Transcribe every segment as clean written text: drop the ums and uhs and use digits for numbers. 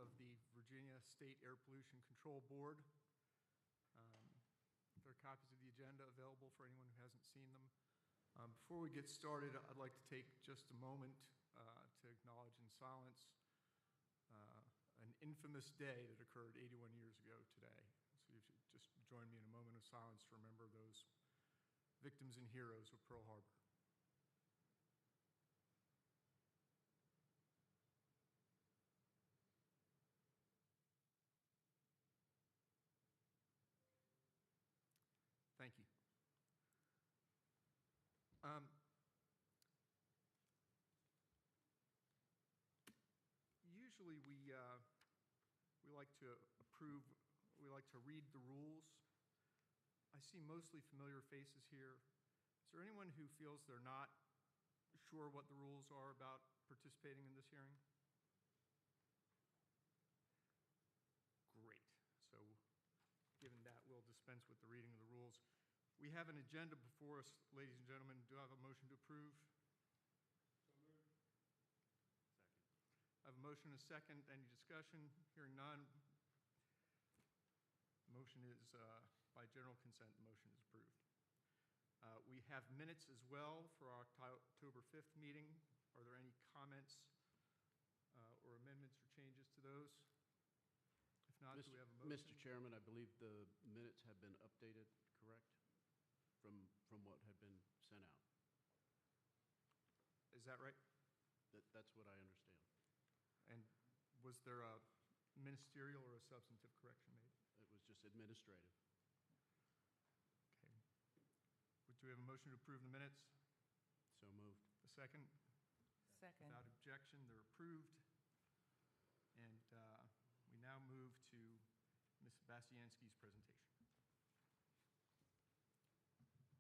of the Virginia State Air Pollution Control Board. There are copies of the agenda available for anyone who hasn't seen them. Before we get started, I'd like to take just a moment to acknowledge in silence an infamous day that occurred 81 years ago today. So you should just join me in a moment of silence to remember those victims and heroes of Pearl Harbor. Thank you. Usually we like to read the rules. I see mostly familiar faces here. Is there anyone who feels they're not sure what the rules are about participating in this hearing? Great. So given that, we'll dispense with the reading of the rules. We have an agenda before us, ladies and gentlemen. Do I have a motion to approve? So moved. Second. I have a motion and a second. Any discussion? Hearing none. Motion is, by general consent, the motion is approved. We have minutes as well for our October 5th meeting. Are there any comments or amendments or changes to those? If not, do we have a motion? Mr. Chairman, I believe the minutes have been updated, correct? From what had been sent out. Is that right? That's what I understand. And was there a ministerial or a substantive correction made? It was just administrative. Okay. Do we have a motion to approve the minutes? So moved. A second? Second. Without objection, they're approved. And we now move to Ms. Bastianski's presentation.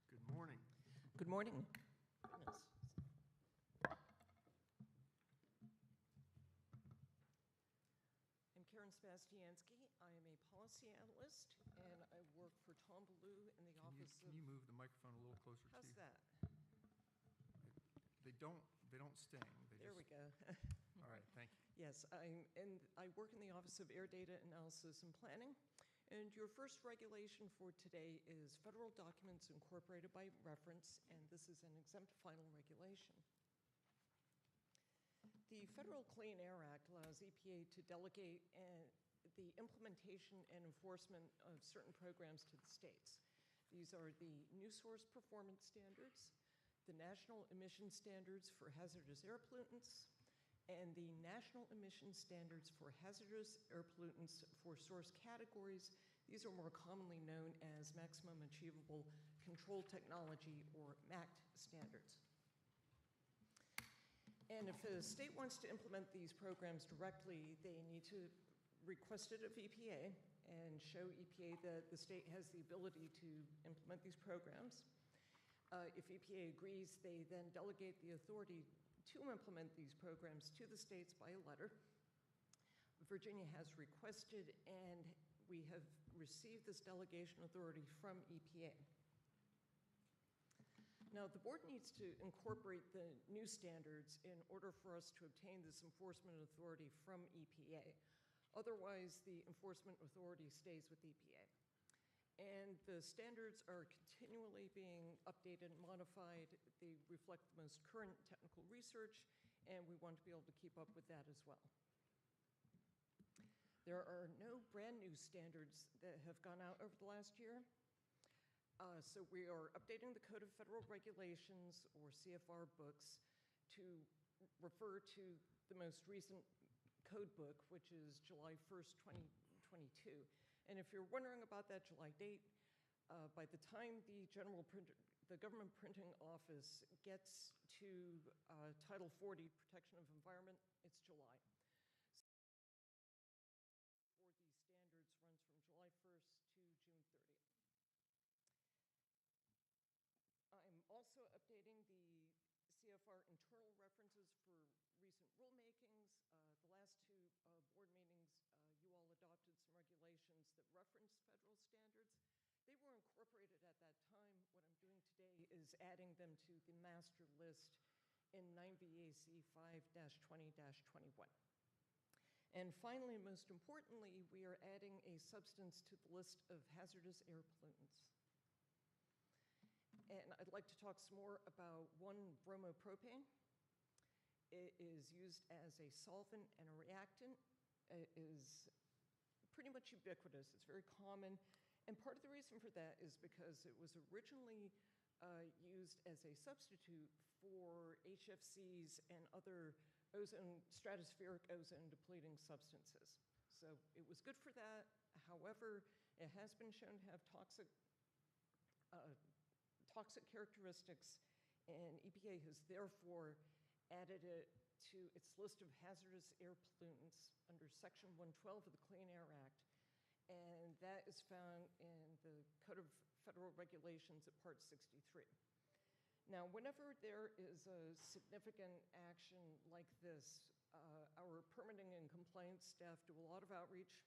Good morning. Good morning. Goodness. I'm Karen Spastiansky. I am a policy analyst, and I work for Tom Ballou in the office Can you move the microphone a little closer to you? How's that? They don't sting. There we go. All right, thank you. Yes, I work in the Office of Air Data Analysis and Planning. And your first regulation for today is federal documents incorporated by reference, and this is an exempt final regulation. The Federal Clean Air Act allows EPA to delegate the implementation and enforcement of certain programs to the states. These are the New Source Performance Standards, the National Emission Standards for Hazardous Air Pollutants, and the National Emission Standards for Hazardous Air Pollutants for source categories. These are more commonly known as Maximum Achievable Control Technology, or MACT standards. And if a state wants to implement these programs directly, they need to request it of EPA and show EPA that the state has the ability to implement these programs. If EPA agrees, they then delegate the authority to implement these programs to the states by a letter. Virginia has requested, and we have received this delegation authority from EPA. Now, the board needs to incorporate the new standards in order for us to obtain this enforcement authority from EPA. Otherwise, the enforcement authority stays with EPA. And the standards are continually being updated and modified. They reflect the most current technical research, and we want to be able to keep up with that as well. There are no brand new standards that have gone out over the last year. So we are updating the Code of Federal Regulations, or CFR books, to refer to the most recent code book, which is July 1st, 2022. And if you're wondering about that July date, by the time the government printing office gets to Title 40, Protection of Environment, it's July. For these standards runs from July 1st to June 30th. I'm also updating the CFR internal references for recent rulemakings. The last two board meetings, you all adopted some regulations that reference federal standards. They were incorporated at that time. What I'm doing today is adding them to the master list in 9 VAC 5-20-21. And finally, most importantly, we are adding a substance to the list of hazardous air pollutants. And I'd like to talk some more about 1-bromopropane. It is used as a solvent and a reactant. It is pretty much ubiquitous. It's very common. And part of the reason for that is because it was originally used as a substitute for HFCs and other stratospheric ozone depleting substances. So it was good for that. However, it has been shown to have toxic characteristics, and EPA has therefore added it to its list of hazardous air pollutants under Section 112 of the Clean Air Act, and that is found in the Code of Federal Regulations at Part 63. Now, whenever there is a significant action like this, our permitting and compliance staff do a lot of outreach.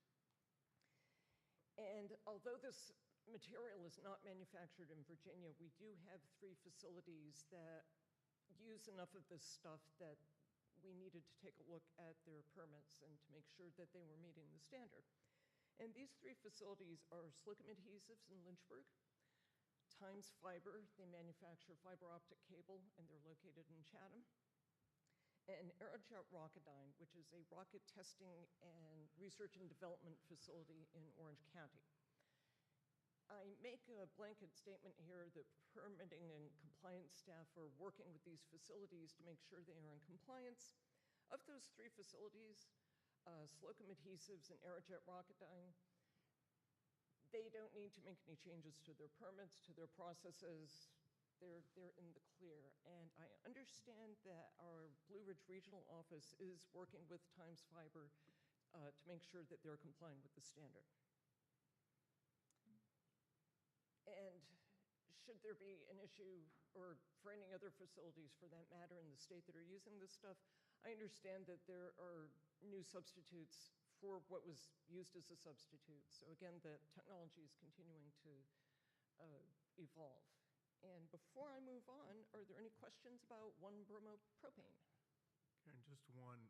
And although this material is not manufactured in Virginia, we do have 3 facilities that use enough of this stuff that we needed to take a look at their permits and to make sure that they were meeting the standard. And these 3 facilities are Slocum Adhesives in Lynchburg, Times Fiber, they manufacture fiber optic cable, and they're located in Chatham, and Aerojet Rocketdyne, which is a rocket testing and research and development facility in Orange County. I make a blanket statement here that permitting and compliance staff are working with these facilities to make sure they are in compliance. Of those 3 facilities, Slocum Adhesives and Aerojet Rocketdyne, they don't need to make any changes to their permits, to their processes. They're in the clear. And I understand that our Blue Ridge Regional Office is working with Times Fiber to make sure that they're complying with the standard. And should there be an issue, or for any other facilities for that matter in the state that are using this stuff, I understand that there are new substitutes for what was used as a substitute. So again, the technology is continuing to evolve. And before I move on, are there any questions about 1-bromopropane? Karen, just one.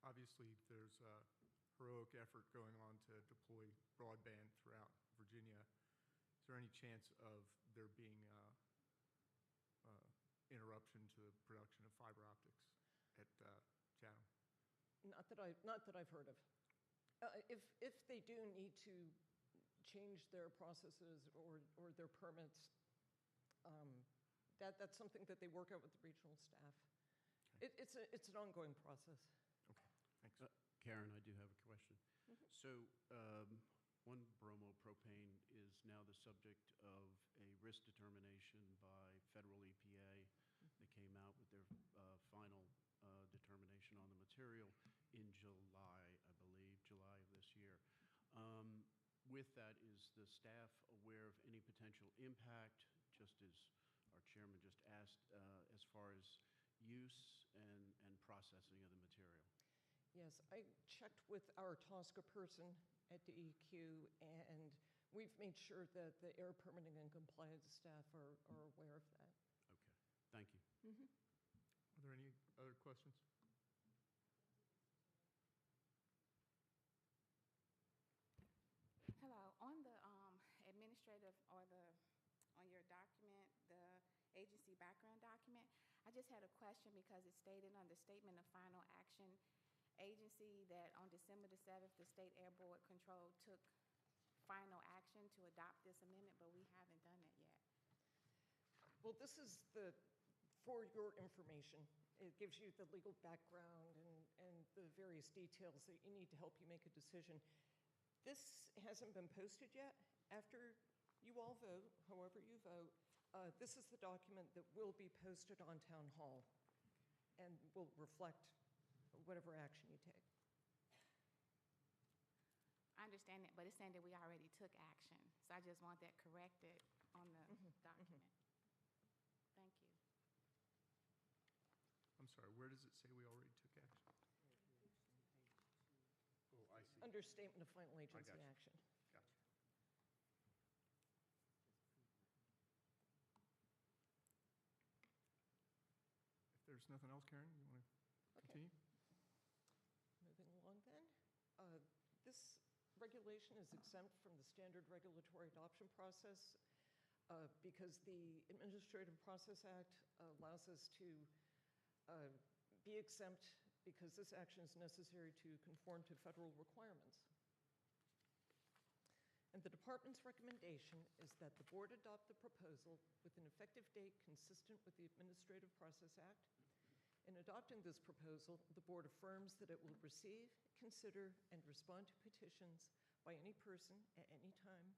Obviously, there's a heroic effort going on to deploy broadband throughout Virginia. Is there any chance of there being interruption to the production of fiber optics at Chatham? Not that I've heard of. If they do need to change their processes or their permits, that's something that they work out with the regional staff. Okay. It's an ongoing process. Okay, thanks. Karen, I do have a question. So 1-bromopropane is now the subject of a risk determination by federal EPA. They came out with their final determination on the material in July, I believe, July of this year. With that, is the staff aware of any potential impact, just as our chairman just asked, as far as use and processing of the material? Yes, I checked with our TSCA person at DEQ, and we've made sure that the air permitting and compliance staff are aware of that. Okay, thank you. Are there any other questions? Hello. On the administrative or on your document, the agency background document, I just had a question because it stated on the statement of final action agency that on December the 7th, the State Air Board Control took final action to adopt this amendment, but we haven't done that yet. Well, this is for your information. It gives you the legal background and the various details that you need to help you make a decision. This hasn't been posted yet. After you all vote, however you vote, this is the document that will be posted on Town Hall and will reflect whatever action you take. I understand that, but it's saying that we already took action. So I just want that corrected on the document. Thank you. I'm sorry, where does it say we already took action? Oh, I see. Under statement of final agency gotcha. action. Gotcha. If there's nothing else, Karen, you want to continue? Moving along. regulation is exempt from the standard regulatory adoption process because the Administrative Process Act allows us to be exempt because this action is necessary to conform to federal requirements. And the department's recommendation is that the board adopt the proposal with an effective date consistent with the Administrative Process Act. In adopting this proposal, the board affirms that it will receive, consider, and respond to petitions by any person at any time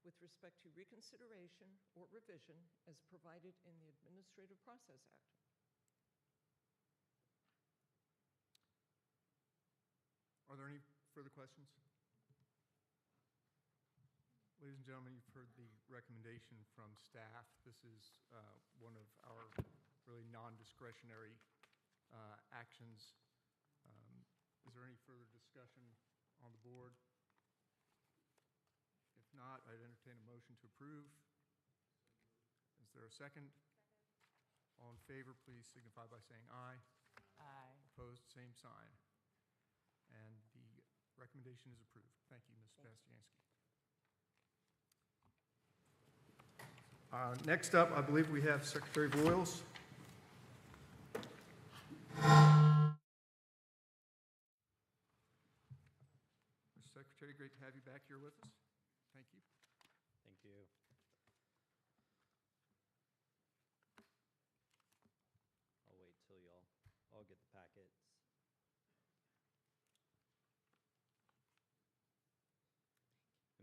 with respect to reconsideration or revision as provided in the Administrative Process Act. Are there any further questions? Ladies and gentlemen, you've heard the recommendation from staff. This is one of our really non-discretionary actions. Is there any further discussion on the board? If not, I'd entertain a motion to approve. Is there a second? All in favor, please signify by saying aye. Aye. Opposed, same sign. And the recommendation is approved. Thank you, Ms. Bastianski. Next up, I believe we have Secretary Boyles. Mr. Secretary, great to have you back here with us. Thank you. Thank you. I'll wait till y'all all get the packets.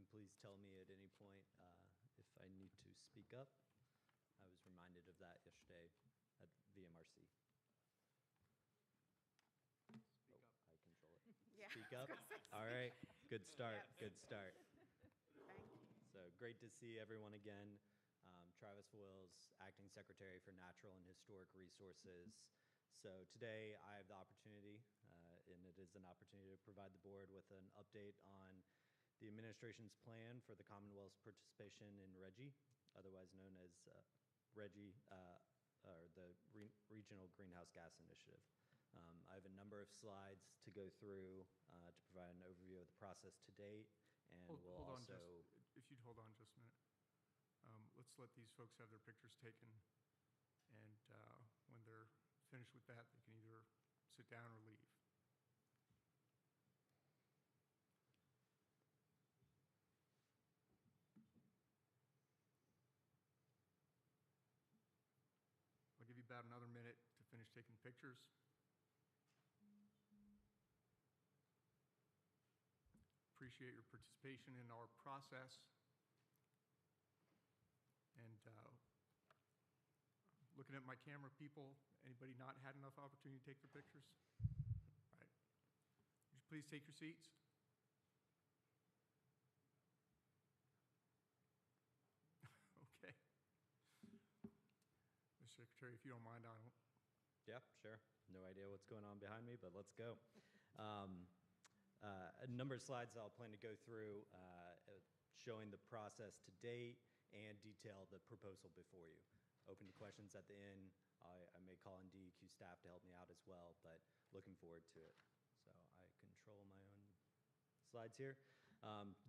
And please tell me at any point if I need to speak up. I was reminded of that yesterday at VMRC. Speak up. I control it. Yeah. Speak up? All right. Good start. Yes. Good start. Thank you. So great to see everyone again. Travis Wills, Acting Secretary for Natural and Historic Resources. So today I have the opportunity, and it is an opportunity to provide the board with an update on the administration's plan for the Commonwealth's participation in RGGI, otherwise known as RGGI, or the Regional Greenhouse Gas Initiative. I have a number of slides to go through to provide an overview of the process to date, and we'll Hold on also... if you'd hold on just a minute. Let's let these folks have their pictures taken, and when they're finished with that, they can either sit down or leave. I'll give you about another minute to finish taking pictures. Appreciate your participation in our process. And looking at my camera people, anybody not had enough opportunity to take their pictures? All right. Would you please take your seats? Okay. Mr. Secretary, if you don't mind, I'll... Yeah, sure. No idea what's going on behind me, but let's go. A number of slides I'll plan to go through showing the process to date and detail the proposal before you. Open to questions at the end. I may call in DEQ staff to help me out as well, but looking forward to it. So I control my own slides here.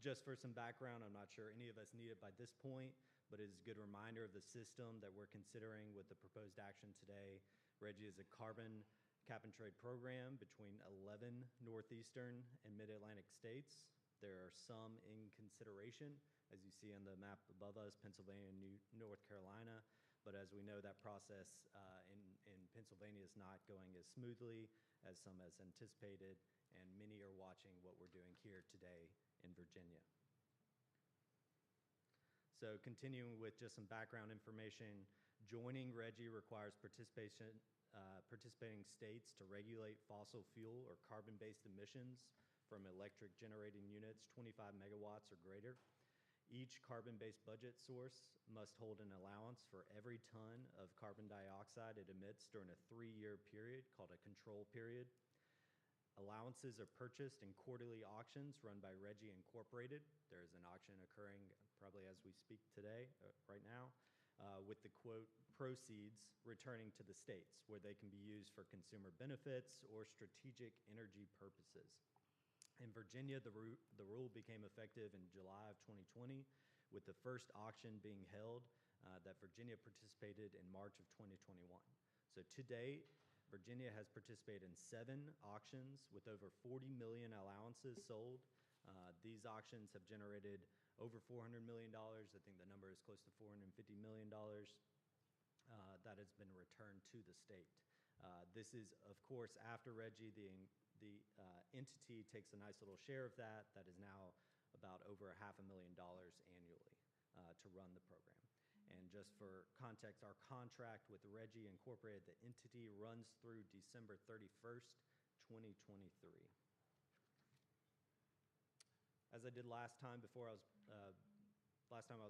Just for some background, I'm not sure any of us need it by this point, but it is a good reminder of the system that we're considering with the proposed action today. RGGI is a carbon cap and trade program between 11 northeastern and mid-Atlantic states. There are some in consideration, as you see on the map above us, Pennsylvania and North Carolina. But as we know, that process in Pennsylvania is not going as smoothly as some has anticipated, and many are watching what we're doing here today in Virginia. So continuing with just some background information, joining RGGI requires participating states to regulate fossil fuel or carbon-based emissions from electric generating units 25 megawatts or greater. Each carbon-based budget source must hold an allowance for every ton of carbon dioxide it emits during a 3-year period called a control period. Allowances are purchased in quarterly auctions run by RGGI Incorporated. There is an auction occurring probably as we speak today, right now, with the quote, proceeds returning to the states where they can be used for consumer benefits or strategic energy purposes. In Virginia, the rule became effective in July of 2020, with the first auction being held that Virginia participated in March of 2021. So to date, Virginia has participated in 7 auctions with over 40 million allowances sold. These auctions have generated over $400 million. I think the number is close to $450 million that has been returned to the state. This is, of course, after RGGI, the entity takes a nice little share of that. That is now about over $500,000 annually to run the program. And just for context, our contract with RGGI Incorporated, the entity, runs through December 31st, 2023. As I did last time before I was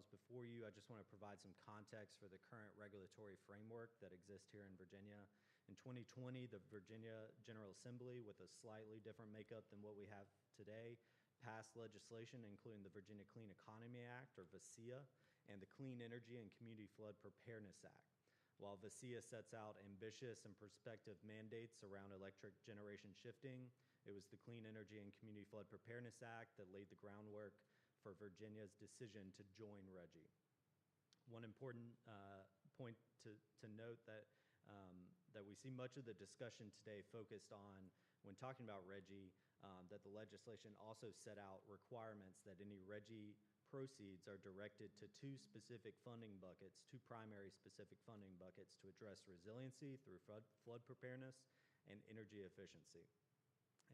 before you, I just want to provide some context for the current regulatory framework that exists here in Virginia. In 2020, the Virginia General Assembly, with a slightly different makeup than what we have today, passed legislation including the Virginia Clean Economy Act, or VACEA, and the Clean Energy and Community Flood Preparedness Act. While VACEA sets out ambitious and prospective mandates around electric generation shifting, it was the Clean Energy and Community Flood Preparedness Act that laid the groundwork for Virginia's decision to join RGGI. One important point to note that we see much of the discussion today focused on, when talking about RGGI, that the legislation also set out requirements that any RGGI proceeds are directed to 2 specific funding buckets, 2 primary specific funding buckets to address resiliency through flood preparedness and energy efficiency.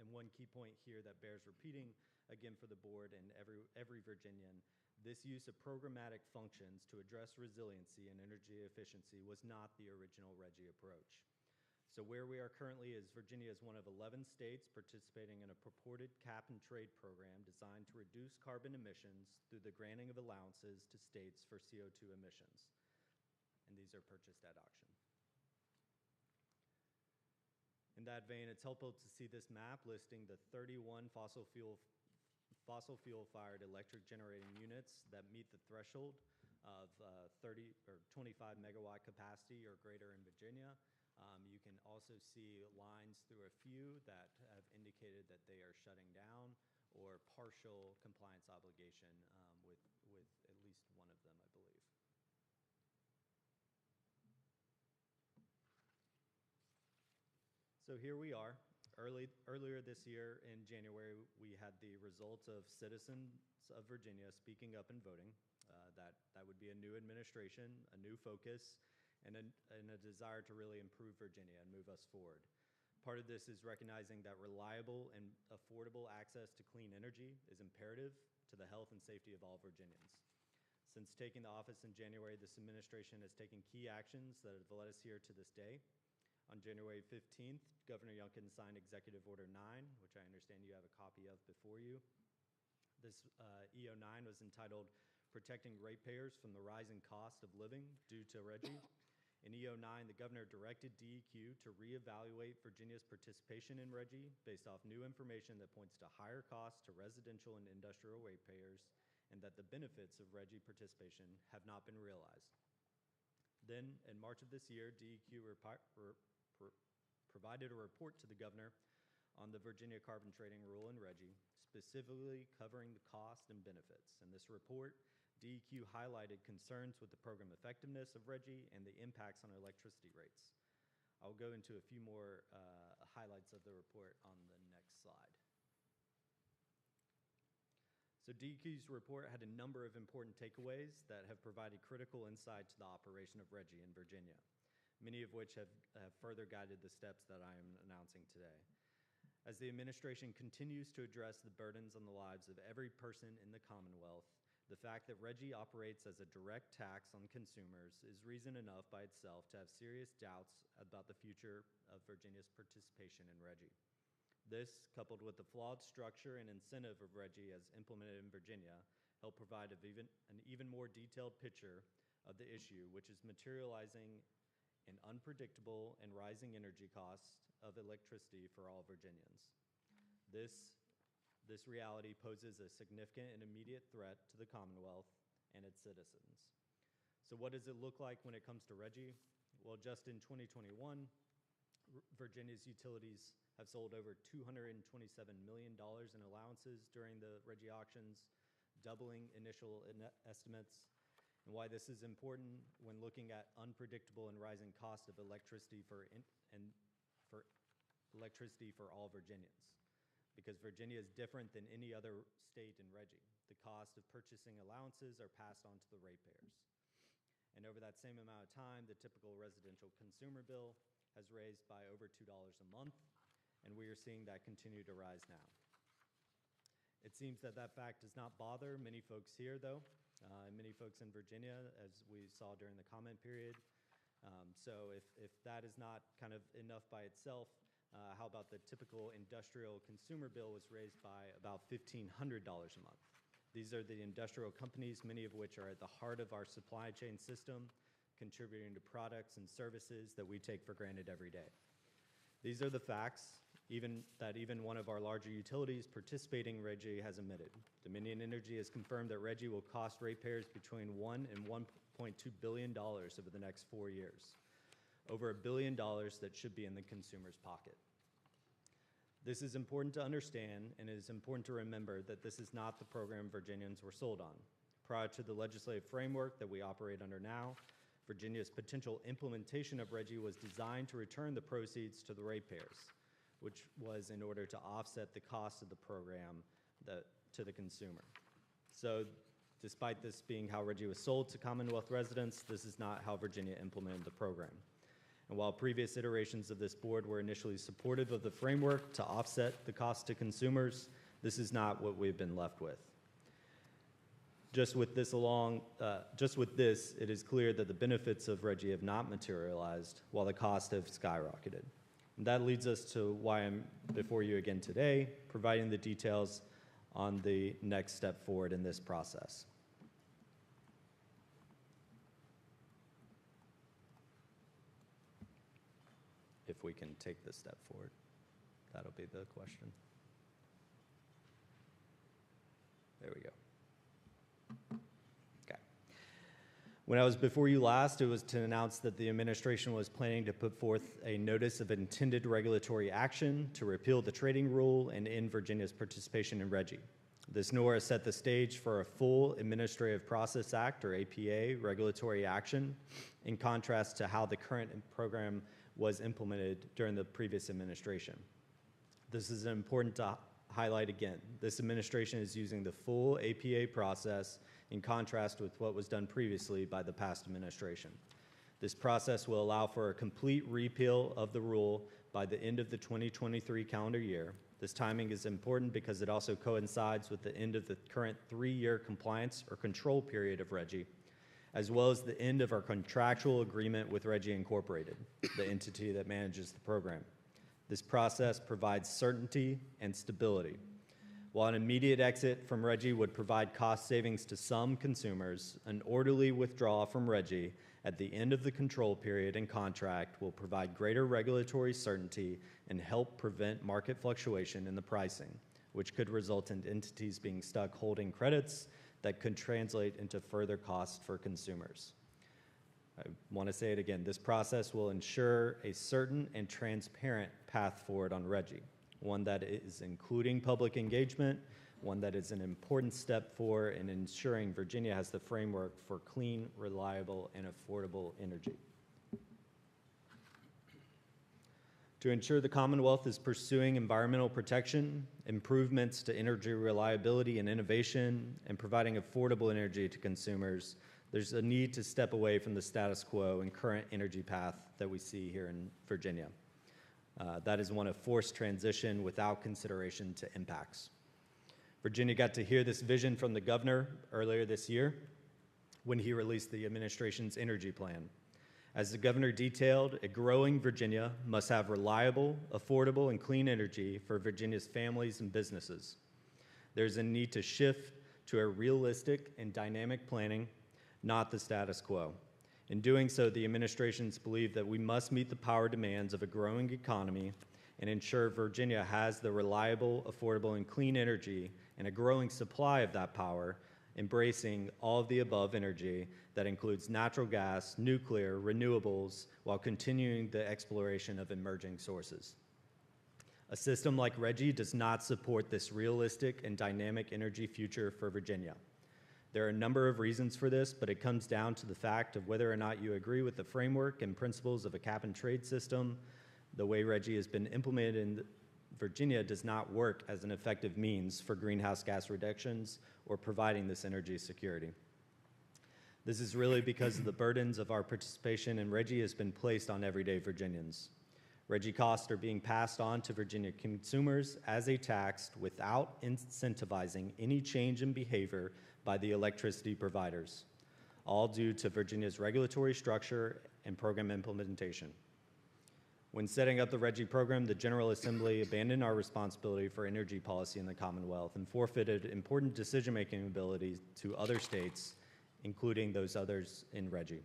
And one key point here that bears repeating again for the board and every Virginian, this use of programmatic functions to address resiliency and energy efficiency was not the original RGGI approach. So where we are currently is Virginia is one of 11 states participating in a purported cap-and-trade program designed to reduce carbon emissions through the granting of allowances to states for CO2 emissions. And these are purchased at auction. In that vein, it's helpful to see this map listing the 31 fossil fuel-fired electric generating units that meet the threshold of 30 or 25 megawatt capacity or greater in Virginia. You can also see lines through a few that have indicated that they are shutting down or partial compliance obligation with at least one of them, I believe. So here we are. Earlier this year in January, we had the results of citizens of Virginia speaking up and voting. That would be a new administration, a new focus, and a desire to really improve Virginia and move us forward. Part of this is recognizing that reliable and affordable access to clean energy is imperative to the health and safety of all Virginians. Since taking the office in January, this administration has taken key actions that have led us here to this day. On January 15th, Governor Youngkin signed Executive Order 9, which I understand you have a copy of before you. This EO9 was entitled Protecting Ratepayers from the Rising Cost of Living Due to RGGI. In EO9, the governor directed DEQ to reevaluate Virginia's participation in RGGI based off new information that points to higher costs to residential and industrial ratepayers, and that the benefits of RGGI participation have not been realized. Then, in March of this year, DEQ provided a report to the governor on the Virginia carbon trading rule in RGGI, specifically covering the cost and benefits. In this report, DEQ highlighted concerns with the program effectiveness of RGGI and the impacts on electricity rates. I'll go into a few more highlights of the report on the next slide. So DEQ's report had a number of important takeaways that have provided critical insight to the operation of RGGI in Virginia, many of which have further guided the steps that I am announcing today. As the administration continues to address the burdens on the lives of every person in the Commonwealth, the fact that RGGI operates as a direct tax on consumers is reason enough by itself to have serious doubts about the future of Virginia's participation in RGGI. This, coupled with the flawed structure and incentive of RGGI as implemented in Virginia, help provide an even more detailed picture of the issue, which is materializing in unpredictable and rising energy costs of electricity for all Virginians. This reality poses a significant and immediate threat to the Commonwealth and its citizens. So what does it look like when it comes to RGGI? Well, just in 2021, Virginia's utilities have sold over $227 million in allowances during the RGGI auctions, doubling initial estimates, and why this is important when looking at unpredictable and rising cost of electricity for all Virginians. Because Virginia is different than any other state in RGGI. The cost of purchasing allowances are passed on to the ratepayers. And over that same amount of time, the typical residential consumer bill has raised by over $2 a month, and we are seeing that continue to rise now. It seems that that fact does not bother many folks here, though, and many folks in Virginia, as we saw during the comment period. So if that is not kind of enough by itself, how about the typical industrial consumer bill was raised by about $1,500 a month? These are the industrial companies, many of which are at the heart of our supply chain system, contributing to products and services that we take for granted every day. These are the facts even one of our larger utilities participating in RGGI has admitted. Dominion Energy has confirmed that RGGI will cost ratepayers between $1 and $1.2 billion over the next 4 years. Over $1 billion that should be in the consumer's pocket. This is important to understand, and it is important to remember that this is not the program Virginians were sold on. Prior to the legislative framework that we operate under now, Virginia's potential implementation of RGGI was designed to return the proceeds to the ratepayers, which was in order to offset the cost of the program to the consumer. So despite this being how RGGI was sold to Commonwealth residents, this is not how Virginia implemented the program. And while previous iterations of this board were initially supportive of the framework to offset the cost to consumers, this is not what we've been left with. Just with this, it is clear that the benefits of RGGI have not materialized while the costs have skyrocketed. And that leads us to why I'm before you again today, providing the details on the next step forward in this process. If we can take this step forward, that'll be the question. There we go. Okay. When I was before you last, it was to announce that the administration was planning to put forth a notice of intended regulatory action to repeal the trading rule and end Virginia's participation in RGGI. This NORA set the stage for a full Administrative Process Act, or APA, regulatory action, in contrast to how the current program was implemented during the previous administration. This is important to highlight again. This administration is using the full APA process in contrast with what was done previously by the past administration. This process will allow for a complete repeal of the rule by the end of the 2023 calendar year. This timing is important because it also coincides with the end of the current 3-year compliance or control period of RGGI, as well as the end of our contractual agreement with RGGI Incorporated, the entity that manages the program. This process provides certainty and stability. While an immediate exit from RGGI would provide cost savings to some consumers, an orderly withdrawal from RGGI at the end of the control period and contract will provide greater regulatory certainty and help prevent market fluctuation in the pricing, which could result in entities being stuck holding credits that could translate into further costs for consumers. I want to say it again, this process will ensure a certain and transparent path forward on RGGI, one that is including public engagement, one that is an important step forward in ensuring Virginia has the framework for clean, reliable, and affordable energy. To ensure the Commonwealth is pursuing environmental protection, improvements to energy reliability and innovation, and providing affordable energy to consumers, there's a need to step away from the status quo and current energy path that we see here in Virginia. That is one of forced transition without consideration to impacts. Virginia got to hear this vision from the governor earlier this year when he released the administration's energy plan. As the governor detailed, a growing Virginia must have reliable, affordable, and clean energy for Virginia's families and businesses. There's a need to shift to a realistic and dynamic planning, not the status quo. In doing so, the administrations believe that we must meet the power demands of a growing economy and ensure Virginia has the reliable, affordable, and clean energy and a growing supply of that power embracing all of the above energy that includes natural gas, nuclear, renewables, while continuing the exploration of emerging sources. A system like RGGI does not support this realistic and dynamic energy future for Virginia. There are a number of reasons for this, but it comes down to the fact of whether or not you agree with the framework and principles of a cap-and-trade system. The way RGGI has been implemented in Virginia does not work as an effective means for greenhouse gas reductions or providing this energy security. This is really because of the burdens of our participation in RGGI has been placed on everyday Virginians. RGGI costs are being passed on to Virginia consumers as a tax without incentivizing any change in behavior by the electricity providers, all due to Virginia's regulatory structure and program implementation. When setting up the RGGI program, the General Assembly abandoned our responsibility for energy policy in the Commonwealth and forfeited important decision-making abilities to other states, including those others in RGGI.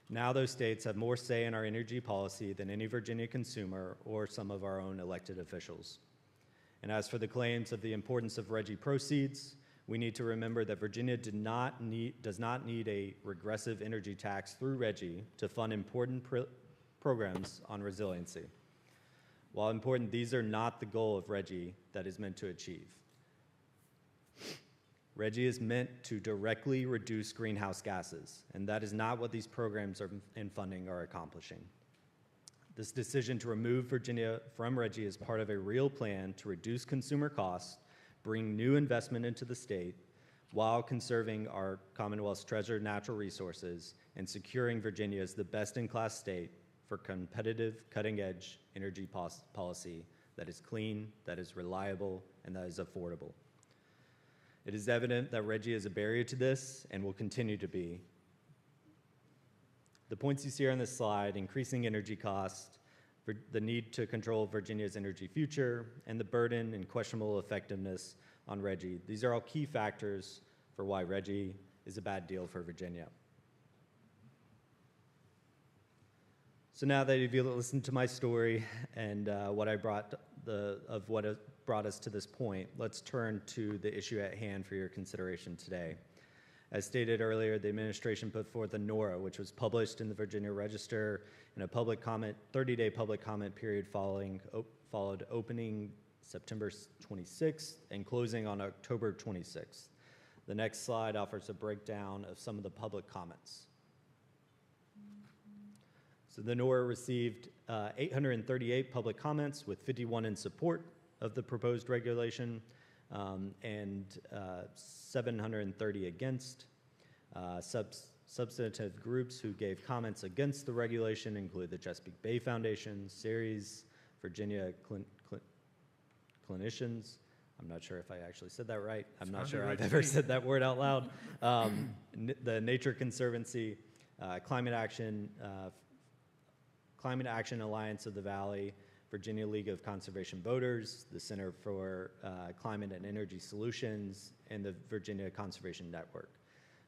Now those states have more say in our energy policy than any Virginia consumer or some of our own elected officials. And as for the claims of the importance of RGGI proceeds, we need to remember that Virginia does not need a regressive energy tax through RGGI to fund important programs on resiliency. While important, these are not the goal of RGGI that is meant to achieve. RGGI is meant to directly reduce greenhouse gases, and that is not what these programs and funding are accomplishing. This decision to remove Virginia from RGGI is part of a real plan to reduce consumer costs, bring new investment into the state, while conserving our Commonwealth's treasured natural resources and securing Virginia as the best-in-class state for competitive, cutting-edge energy policy that is clean, that is reliable, and that is affordable. It is evident that RGGI is a barrier to this and will continue to be. The points you see on this slide, increasing energy costs, the need to control Virginia's energy future, and the burden and questionable effectiveness on RGGI. These are all key factors for why RGGI is a bad deal for Virginia. So now that you've listened to my story and what brought us to this point, let's turn to the issue at hand for your consideration today. As stated earlier, the administration put forth a NORA, which was published in the Virginia Register, and a 30-day public comment period followed opening September 26th and closing on October 26th. The next slide offers a breakdown of some of the public comments. So the NORA received 838 public comments, with 51 in support of the proposed regulation and 730 against. Substantive groups who gave comments against the regulation include the Chesapeake Bay Foundation, Ceres, Virginia Clinicians. I'm not sure if I actually said that right. I'm not sure I've ever said that word out loud. The Nature Conservancy, Climate Action Alliance of the Valley, Virginia League of Conservation Voters, the Center for Climate and Energy Solutions, and the Virginia Conservation Network.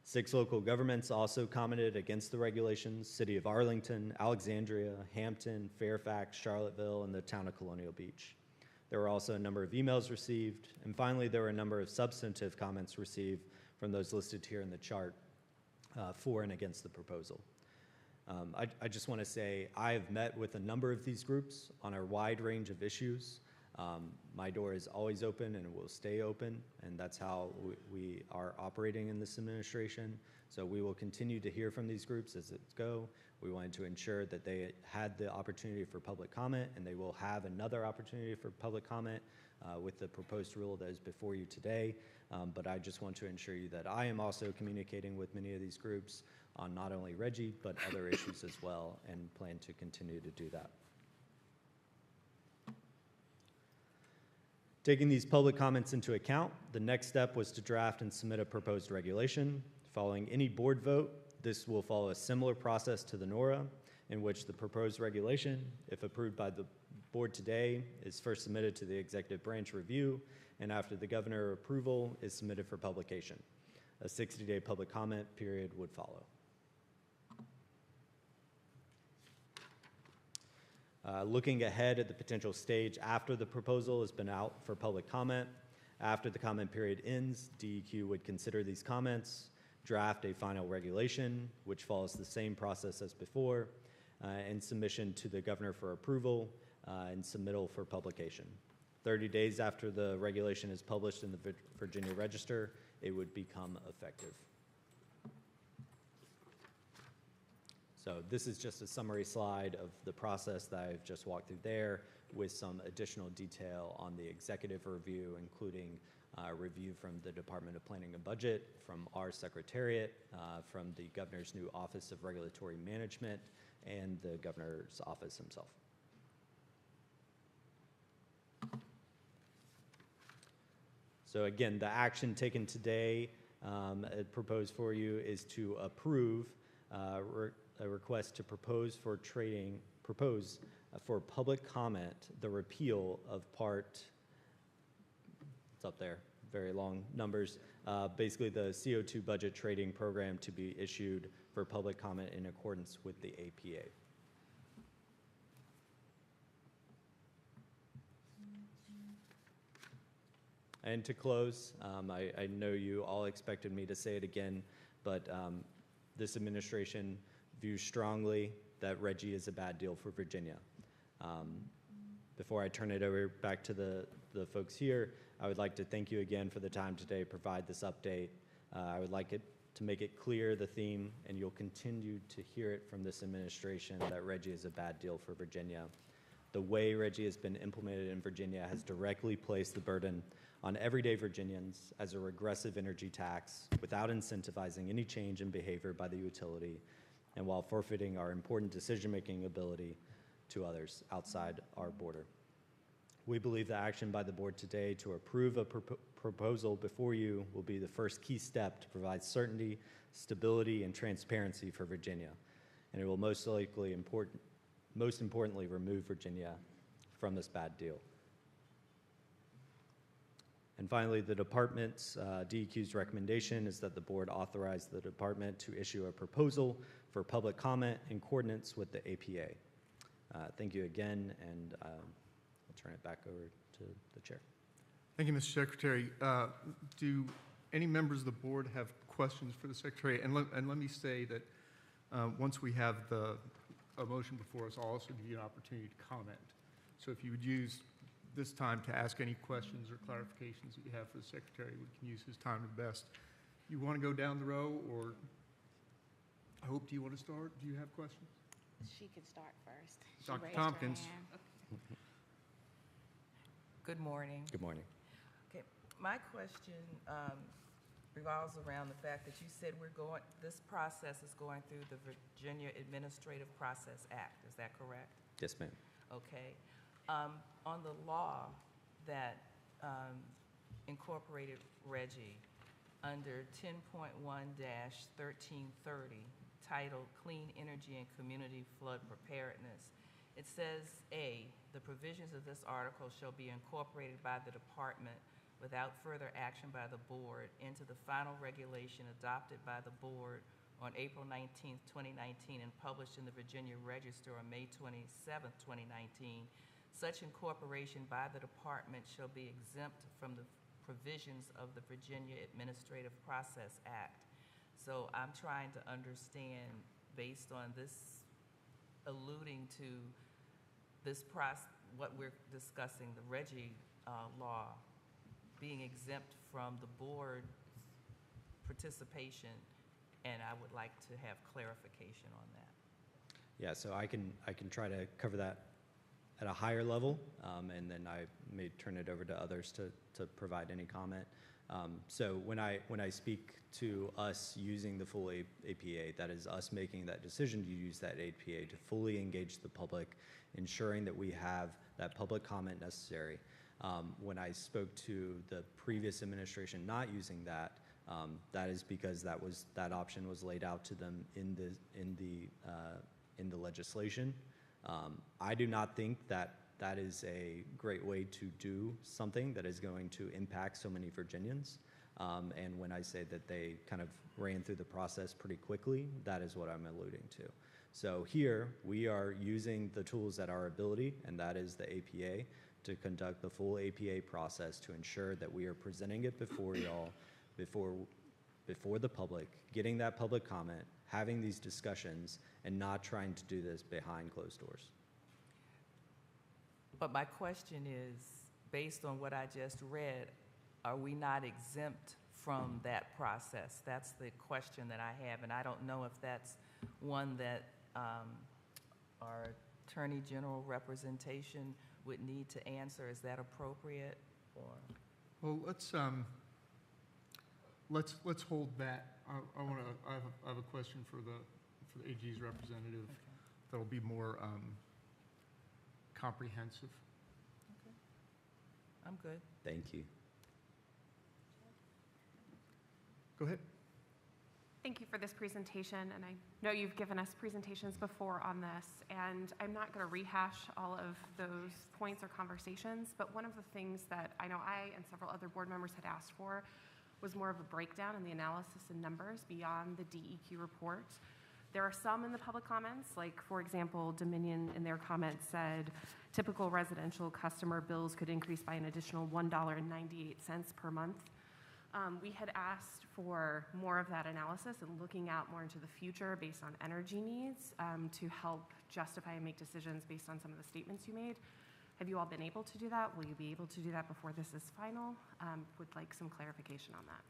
6 local governments also commented against the regulations: City of Arlington, Alexandria, Hampton, Fairfax, Charlottesville, and the town of Colonial Beach. There were also a number of emails received, and finally there were a number of substantive comments received from those listed here in the chart for and against the proposal. I just want to say I have met with a number of these groups on a wide range of issues. My door is always open and it will stay open, and that's how we are operating in this administration. So we will continue to hear from these groups as it go. We wanted to ensure that they had the opportunity for public comment, and they will have another opportunity for public comment with the proposed rule that is before you today. But I just want to ensure you that I am also communicating with many of these groups on not only RGGI, but other issues as well, and plan to continue to do that. Taking these public comments into account, the next step was to draft and submit a proposed regulation. Following any board vote, this will follow a similar process to the NORA, in which the proposed regulation, if approved by the board today, is first submitted to the executive branch review, and after the governor approval, is submitted for publication. A 60-day public comment period would follow. Looking ahead at the potential stage after the proposal has been out for public comment, After the comment period ends, DEQ would consider these comments, draft a final regulation, which follows the same process as before, and submission to the governor for approval and submittal for publication. 30 days after the regulation is published in the Virginia Register, it would become effective. So this is just a summary slide of the process that I've just walked through there, with some additional detail on the executive review, including review from the Department of Planning and Budget, from our Secretariat, from the Governor's new Office of Regulatory Management, and the Governor's Office himself. So again, the action taken today, proposed for you, is to approve a request to propose for public comment the repeal of part, it's up there, very long numbers, basically the CO2 budget trading program to be issued for public comment in accordance with the APA. And to close, I know you all expected me to say it again, but this administration views strongly that RGGI is a bad deal for Virginia. Before I turn it over back to the folks here, I would like to thank you again for the time today to provide this update. I would like it to make it clear the theme, and you'll continue to hear it from this administration, that RGGI is a bad deal for Virginia. The way RGGI has been implemented in Virginia has directly placed the burden on everyday Virginians as a regressive energy tax without incentivizing any change in behavior by the utility, and while forfeiting our important decision-making ability to others outside our border. We believe the action by the board today to approve a proposal before you will be the first key step to provide certainty, stability, and transparency for Virginia, and it will most importantly remove Virginia from this bad deal. And finally, the department's DEQ's recommendation is that the board authorize the department to issue a proposal for public comment in accordance with the APA. Thank you again, and I'll turn it back over to the chair. Thank you, Mr. Secretary. Do any members of the board have questions for the Secretary? And let me say that once we have a motion before us, I'll also give you an opportunity to comment. So if you would use this time to ask any questions or clarifications that you have for the Secretary, we can use his time the best. You want to go down the row, or Hope, do you want to start? Do you have questions? She can start first. She Dr. raised her Tompkins. hand. Good morning. Good morning. Okay, my question revolves around the fact that you said this process is going through the Virginia Administrative Process Act. Is that correct? Yes, ma'am. Okay. On the law that incorporated RGGI under 10.1-1330, titled Clean Energy and Community Flood Preparedness, it says, A, the provisions of this article shall be incorporated by the department without further action by the board into the final regulation adopted by the board on April 19, 2019, and published in the Virginia Register on May 27, 2019. Such incorporation by the department shall be exempt from the provisions of the Virginia Administrative Process Act. So I'm trying to understand, based on this alluding to this process, what we're discussing, the RGGI law being exempt from the board participation, and I would like to have clarification on that. Yeah, so I can try to cover that at a higher level, and then I may turn it over to others to provide any comment. So when I speak to us using the full APA, that is us making that decision to use that APA to fully engage the public, ensuring that we have that public comment necessary. When I spoke to the previous administration not using that, that is because that option was laid out to them in the legislation. I do not think that is a great way to do something that is going to impact so many Virginians. And when I say that they kind of ran through the process pretty quickly, that is what I'm alluding to. So here we are using the tools at our ability, and that is the APA, to conduct the full APA process to ensure that we are presenting it before y'all, before the public, getting that public comment, having these discussions, and not trying to do this behind closed doors. But my question is, based on what I just read, are we not exempt from that process? That's the question that I have, and I don't know if that's one that our Attorney General representation would need to answer. Is that appropriate? Or Well, let's hold that. I have a question for the AG's representative that'll be more comprehensive. Okay. I'm good. Thank you. Go ahead. Thank you for this presentation, and I know you've given us presentations before on this, and I'm not going to rehash all of those points or conversations, but one of the things that I know I and several other board members had asked for was more of a breakdown in the analysis and numbers beyond the DEQ report. There are some in the public comments, like, for example, Dominion in their comments said typical residential customer bills could increase by an additional $1.98 per month. We had asked for more of that analysis and looking out more into the future based on energy needs to help justify and make decisions based on some of the statements you made. Have you all been able to do that? Will you be able to do that before this is final? Would like some clarification on that.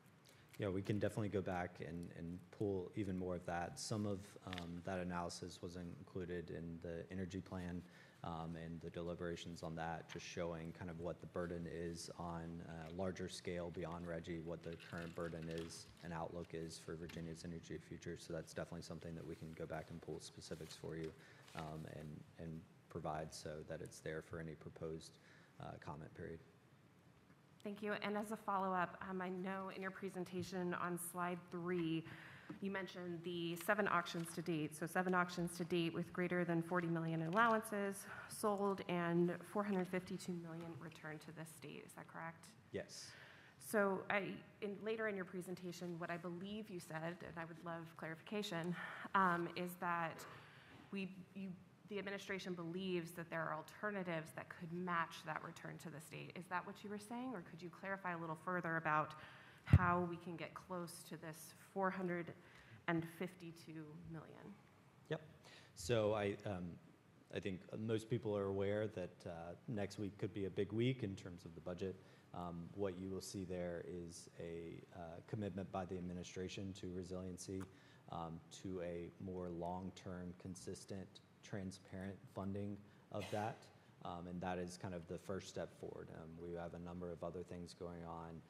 Yeah, we can definitely go back and pull even more of that. Some of that analysis was included in the energy plan and the deliberations on that, just showing kind of what the burden is on larger scale beyond RGGI, what the current burden is and outlook is for Virginia's energy future. So that's definitely something that we can go back and pull specifics for you and provide so that it's there for any proposed comment period. Thank you. And as a follow-up, I know in your presentation on slide 3, you mentioned the 7 auctions to date. So 7 auctions to date with greater than 40 million in allowances sold and 452 million returned to the state. Is that correct? Yes. So later in your presentation, what I believe you said, and I would love clarification, is that the administration believes that there are alternatives that could match that return to the state. Is that what you were saying, or could you clarify a little further about how we can get close to this 452 million? Yep. So I think most people are aware that next week could be a big week in terms of the budget. What you will see there is a commitment by the administration to resiliency, to a more long-term, consistent, transparent funding of that, and that is kind of the first step forward. We have a number of other things going on.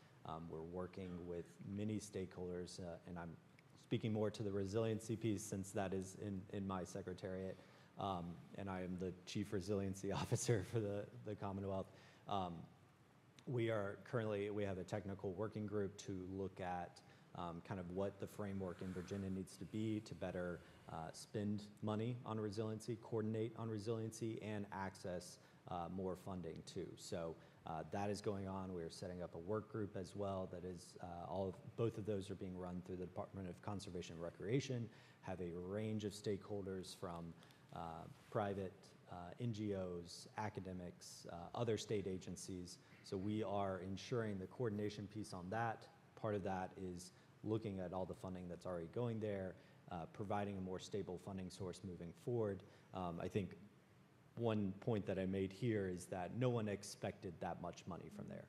We're working with many stakeholders, and I'm speaking more to the resiliency piece since that is in my secretariat, and I am the Chief Resiliency Officer for the Commonwealth. We have a technical working group to look at kind of what the framework in Virginia needs to be to better spend money on resiliency, coordinate on resiliency, and access more funding too. So that is going on. We are setting up a work group as well that is both of those are being run through the Department of Conservation and Recreation, have a range of stakeholders from private NGOs, academics, other state agencies. So we are ensuring the coordination piece on that. Part of that is looking at all the funding that's already going there, providing a more stable funding source moving forward. I think one point that I made here is that no one expected that much money from there.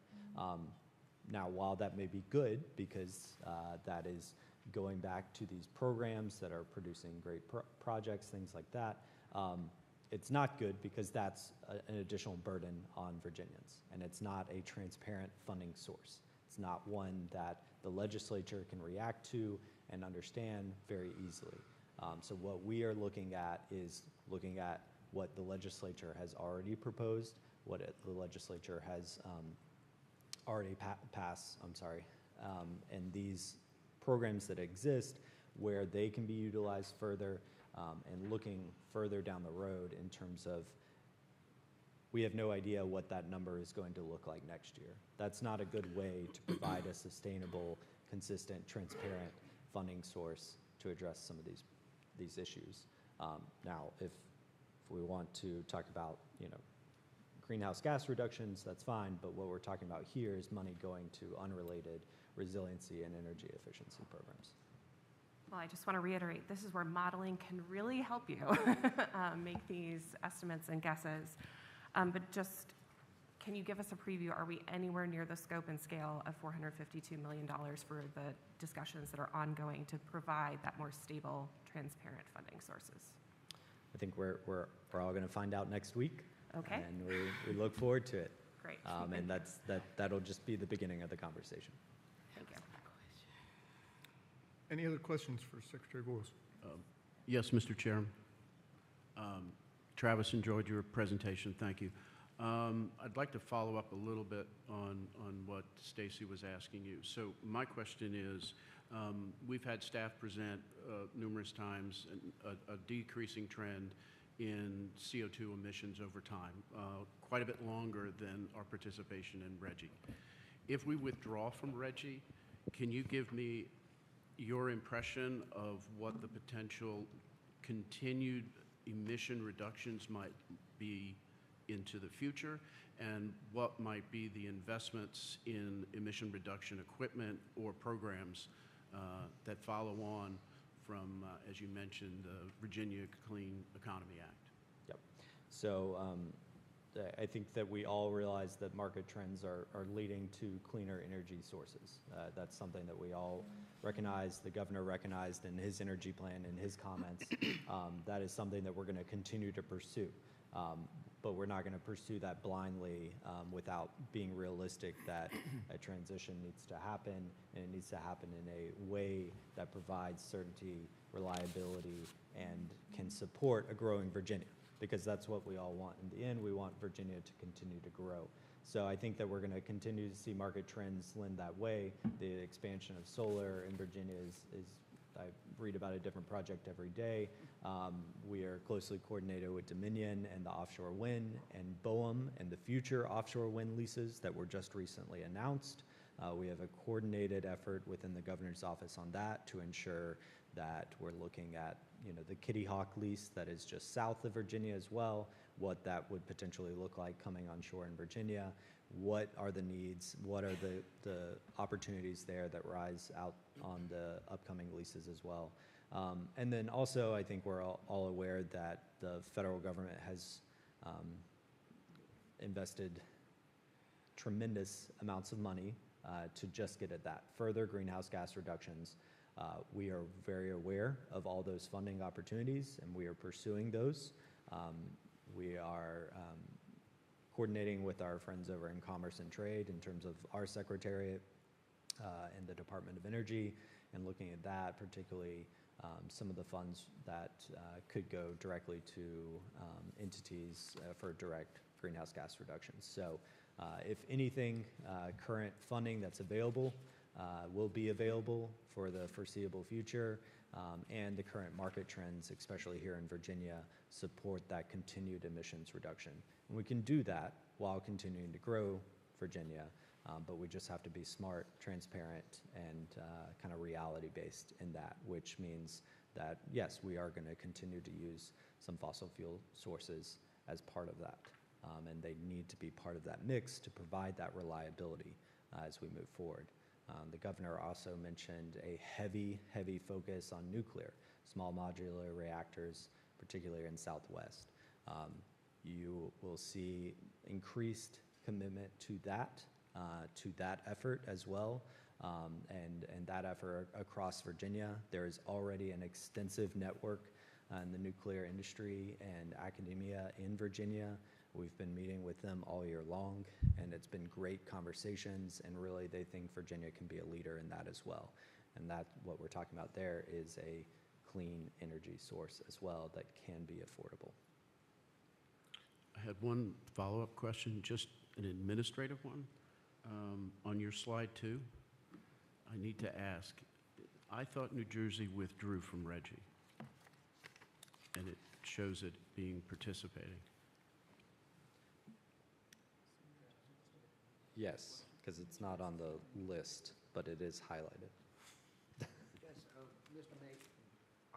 Now, while that may be good because that is going back to these programs that are producing great projects, things like that, it's not good because that's an additional burden on Virginians, and it's not a transparent funding source. It's not one that the legislature can react to and understand very easily. So what we are looking at is looking at what the legislature has already proposed, what the legislature has already passed, and these programs that exist where they can be utilized further, and looking further down the road in terms of we have no idea what that number is going to look like next year. That's not a good way to provide a sustainable, consistent, transparent funding source to address some of these issues. Now, if we want to talk about, greenhouse gas reductions, that's fine, but what we're talking about here is money going to unrelated resiliency and energy efficiency programs. Well, I just want to reiterate, this is where modeling can really help you make these estimates and guesses. But just, can you give us a preview? Are we anywhere near the scope and scale of $452 million for the discussions that are ongoing to provide that more stable, transparent funding sources? I think we're all going to find out next week. Okay. And we look forward to it. Great. And that'll just be the beginning of the conversation. Thank you. Any other questions for Secretary Boyles? Yes, Mr. Chairman. Travis, enjoyed your presentation. Thank you. I'd like to follow up a little bit on what Stacy was asking you. So my question is, we've had staff present numerous times a decreasing trend in CO2 emissions over time, quite a bit longer than our participation in RGGI. If we withdraw from RGGI, can you give me your impression of what the potential continued emission reductions might be into the future, and what might be the investments in emission reduction equipment or programs that follow on from, as you mentioned, the Virginia Clean Economy Act? Yep. So I think that we all realize that market trends are leading to cleaner energy sources. That's something that we all recognize. The governor recognized in his energy plan and his comments. That is something that we're going to continue to pursue. But we're not going to pursue that blindly without being realistic that a transition needs to happen, and it needs to happen in a way that provides certainty, reliability, and can support a growing Virginia, because that's what we all want. In the end, we want Virginia to continue to grow. So I think that we're going to continue to see market trends lend that way. The expansion of solar in Virginia is I read about a different project every day. We are closely coordinated with Dominion and the offshore wind and BOEM and the future offshore wind leases that were just recently announced. We have a coordinated effort within the governor's office on that to ensure that we're looking at, the Kitty Hawk lease that is just south of Virginia as well, what that would potentially look like coming on shore in Virginia. What are the needs? What are the opportunities there that rise out on the upcoming leases as well? And then also, I think we're all aware that the federal government has invested tremendous amounts of money to just get at that. Further greenhouse gas reductions. We are very aware of all those funding opportunities, and we are pursuing those. We are coordinating with our friends over in Commerce and Trade in terms of our secretariat and the Department of Energy, and looking at that, particularly some of the funds that could go directly to entities for direct greenhouse gas reductions. So if anything, current funding that's available will be available for the foreseeable future, and the current market trends, especially here in Virginia, support that continued emissions reduction. And we can do that while continuing to grow Virginia, but we just have to be smart, transparent, and kind of reality-based in that, which means that, yes, we are going to continue to use some fossil fuel sources as part of that, and they need to be part of that mix to provide that reliability as we move forward. The governor also mentioned a heavy focus on nuclear, small modular reactors, particularly in Southwest. You will see increased commitment to that effort as well, and that effort across Virginia. There is already an extensive network in the nuclear industry and academia in Virginia. We've been meeting with them all year long, and it's been great conversations, and really they think Virginia can be a leader in that as well. And that, what we're talking about there, is a clean energy source as well that can be affordable. I had one follow-up question, just an administrative one. On your slide 2, I need to ask, I thought New Jersey withdrew from RGGI, and it shows it being participating. Yes, because it's not on the list, but it is highlighted. Yes, Mr. Mayor,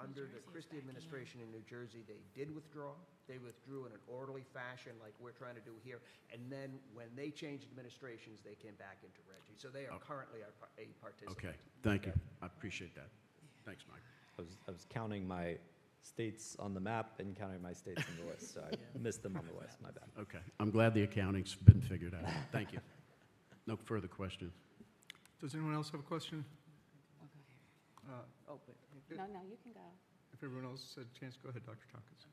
under the Christie administration in New Jersey, they did withdraw. They withdrew in an orderly fashion like we're trying to do here. And then when they changed administrations, they came back into Reggie. So they are currently a participant. Okay, thank you. I appreciate that. Thanks, Mike. I was counting my states on the map and counting my states on the list, so I missed them on the list, my bad. Okay, I'm glad the accounting's been figured out. Thank you. No further questions. Does anyone else have a question? Oh, but No, you can go. If everyone else had a chance, go ahead, Dr. Tompkins.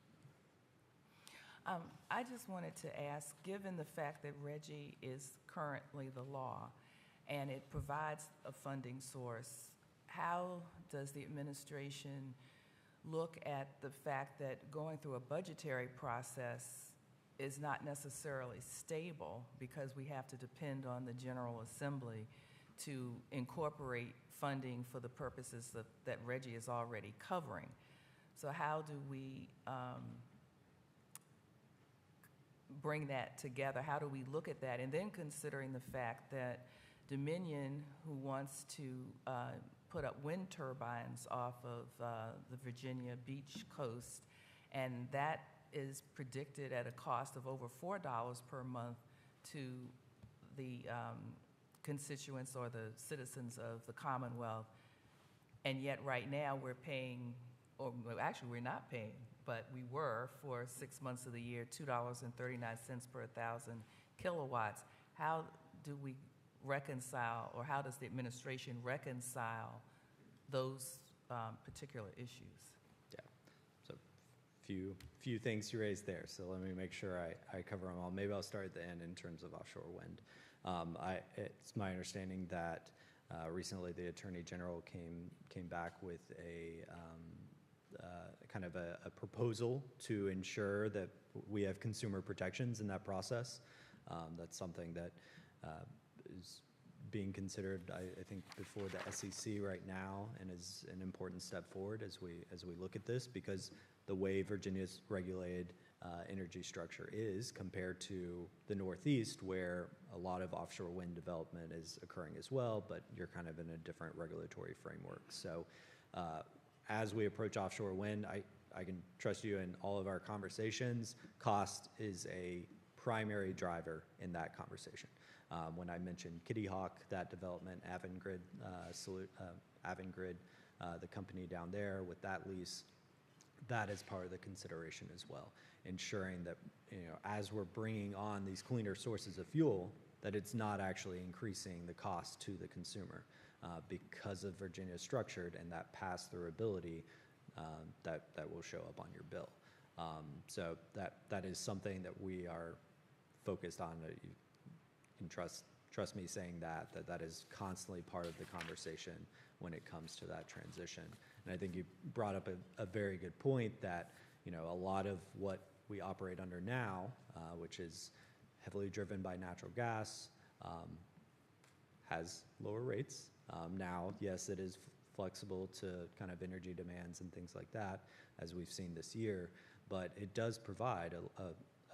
I just wanted to ask, given the fact that Reggie is currently the law and it provides a funding source, how does the administration look at the fact that going through a budgetary process is not necessarily stable because we have to depend on the General Assembly to incorporate funding for the purposes that Reggie is already covering? So how do we bring that together? How do we look at that? And then considering the fact that Dominion, who wants to put up wind turbines off of the Virginia beach coast, and that is predicted at a cost of over $4 per month to the constituents or the citizens of the Commonwealth, and yet right now we're paying, or well, actually we're not paying, but we were for 6 months of the year, $2.39 per 1,000 kilowatts. How do we reconcile, or how does the administration reconcile those particular issues? Yeah, so few things you raised there, so let me make sure I cover them all. Maybe I'll start at the end in terms of offshore wind. It's my understanding that recently the Attorney General came back with a kind of a proposal to ensure that we have consumer protections in that process. That's something that is being considered, I think, before the SEC right now, and is an important step forward as we look at this, because the way Virginia's regulated energy structure is compared to the Northeast, where a lot of offshore wind development is occurring as well, but you're kind of in a different regulatory framework. So as we approach offshore wind, I can trust you in all of our conversations. Cost is a primary driver in that conversation. When I mentioned Kitty Hawk, that development, Avangrid, the company down there with that lease, that is part of the consideration as well, ensuring that, as we're bringing on these cleaner sources of fuel, that it's not actually increasing the cost to the consumer because of Virginia's structured and that pass-through ability that will show up on your bill. So that is something that we are focused on. You can trust me saying that is constantly part of the conversation when it comes to that transition. And I think you brought up a very good point that, a lot of what we operate under now, which is heavily driven by natural gas, has lower rates. Now, yes, it is flexible to kind of energy demands and things like that, as we've seen this year, but it does provide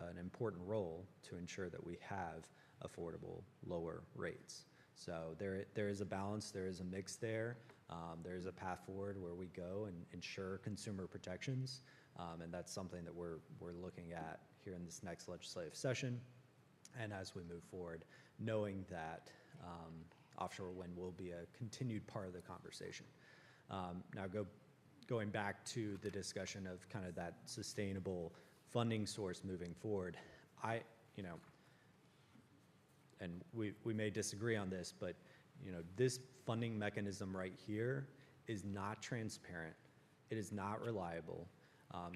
an important role to ensure that we have affordable, lower rates. So there is a balance, there is a mix there. There is a path forward where we go and ensure consumer protections, and that's something that we're looking at here in this next legislative session. And as we move forward, knowing that offshore wind will be a continued part of the conversation. Now going back to the discussion of kind of that sustainable funding source moving forward, and we may disagree on this, but this funding mechanism right here is not transparent. It is not reliable.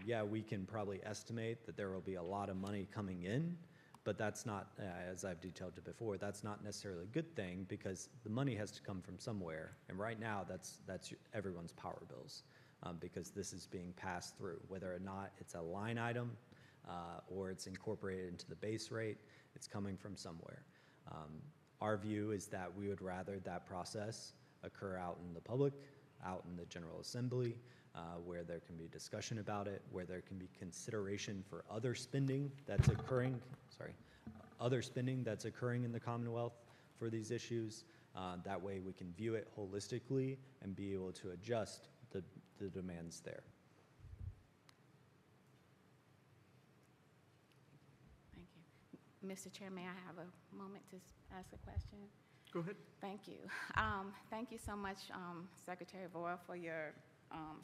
Yeah, we can probably estimate that there will be a lot of money coming in, but that's not, as I've detailed it before, that's not necessarily a good thing, because the money has to come from somewhere. And right now, that's everyone's power bills, because this is being passed through, whether or not it's a line item or it's incorporated into the base rate, it's coming from somewhere. Our view is that we would rather that process occur out in the public, out in the General Assembly, where there can be discussion about it, where there can be consideration for other spending that's occurring, in the Commonwealth for these issues. That way we can view it holistically and be able to adjust the demands there. Thank you. Mr. Chair, may I have a moment to ask a question? Go ahead. Thank you. Thank you so much, Secretary Voyle, for your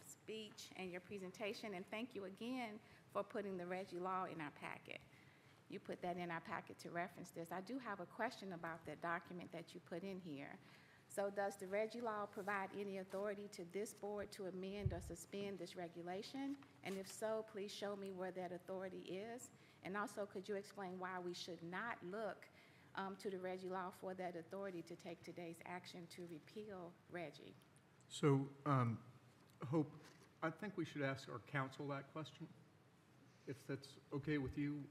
speech and your presentation, and thank you again for putting the Reggie Law in our packet. You put that in our packet to reference this. I do have a question about that document that you put in here. So does the Reggie Law provide any authority to this board to amend or suspend this regulation? And if so, please show me where that authority is. And also, could you explain why we should not look to the Reggie Law for that authority to take today's action to repeal Reggie? So, Hope, I think we should ask our counsel that question, if that's okay with you,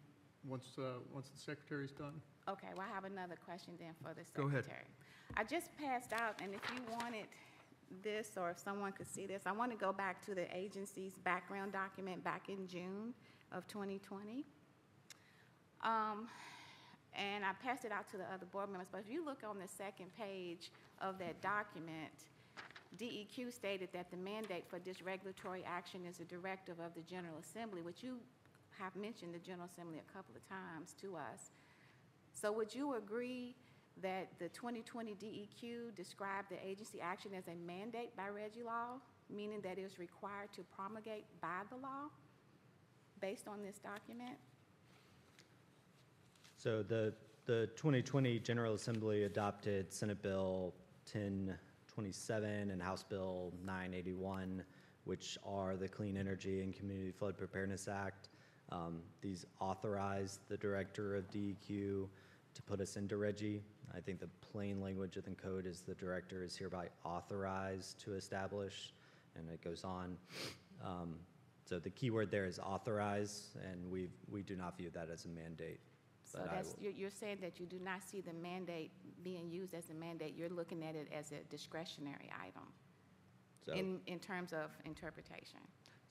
once the secretary's done. Okay, well, I have another question then for the Go ahead. secretary. I just passed out, and if you wanted this, or if someone could see this, I want to go back to the agency's background document back in June of 2020. And I passed it out to the other board members, but if you look on the second page of that document, DEQ stated that the mandate for this regulatory action is a directive of the General Assembly, which you have mentioned the General Assembly a couple of times to us. So would you agree that the 2020 DEQ described the agency action as a mandate by Reggie Law, meaning that it is required to promulgate by the law based on this document? So the 2020 General Assembly adopted Senate Bill 1027 and House Bill 981, which are the Clean Energy and Community Flood Preparedness Act. These authorize the director of DEQ to put us into Reggie. I think the plain language of the code is the director is hereby authorized to establish, and it goes on. So the key word there is authorize, and we do not view that as a mandate. So you're saying that you do not see the mandate being used as a mandate. You're looking at it as a discretionary item So, in terms of interpretation.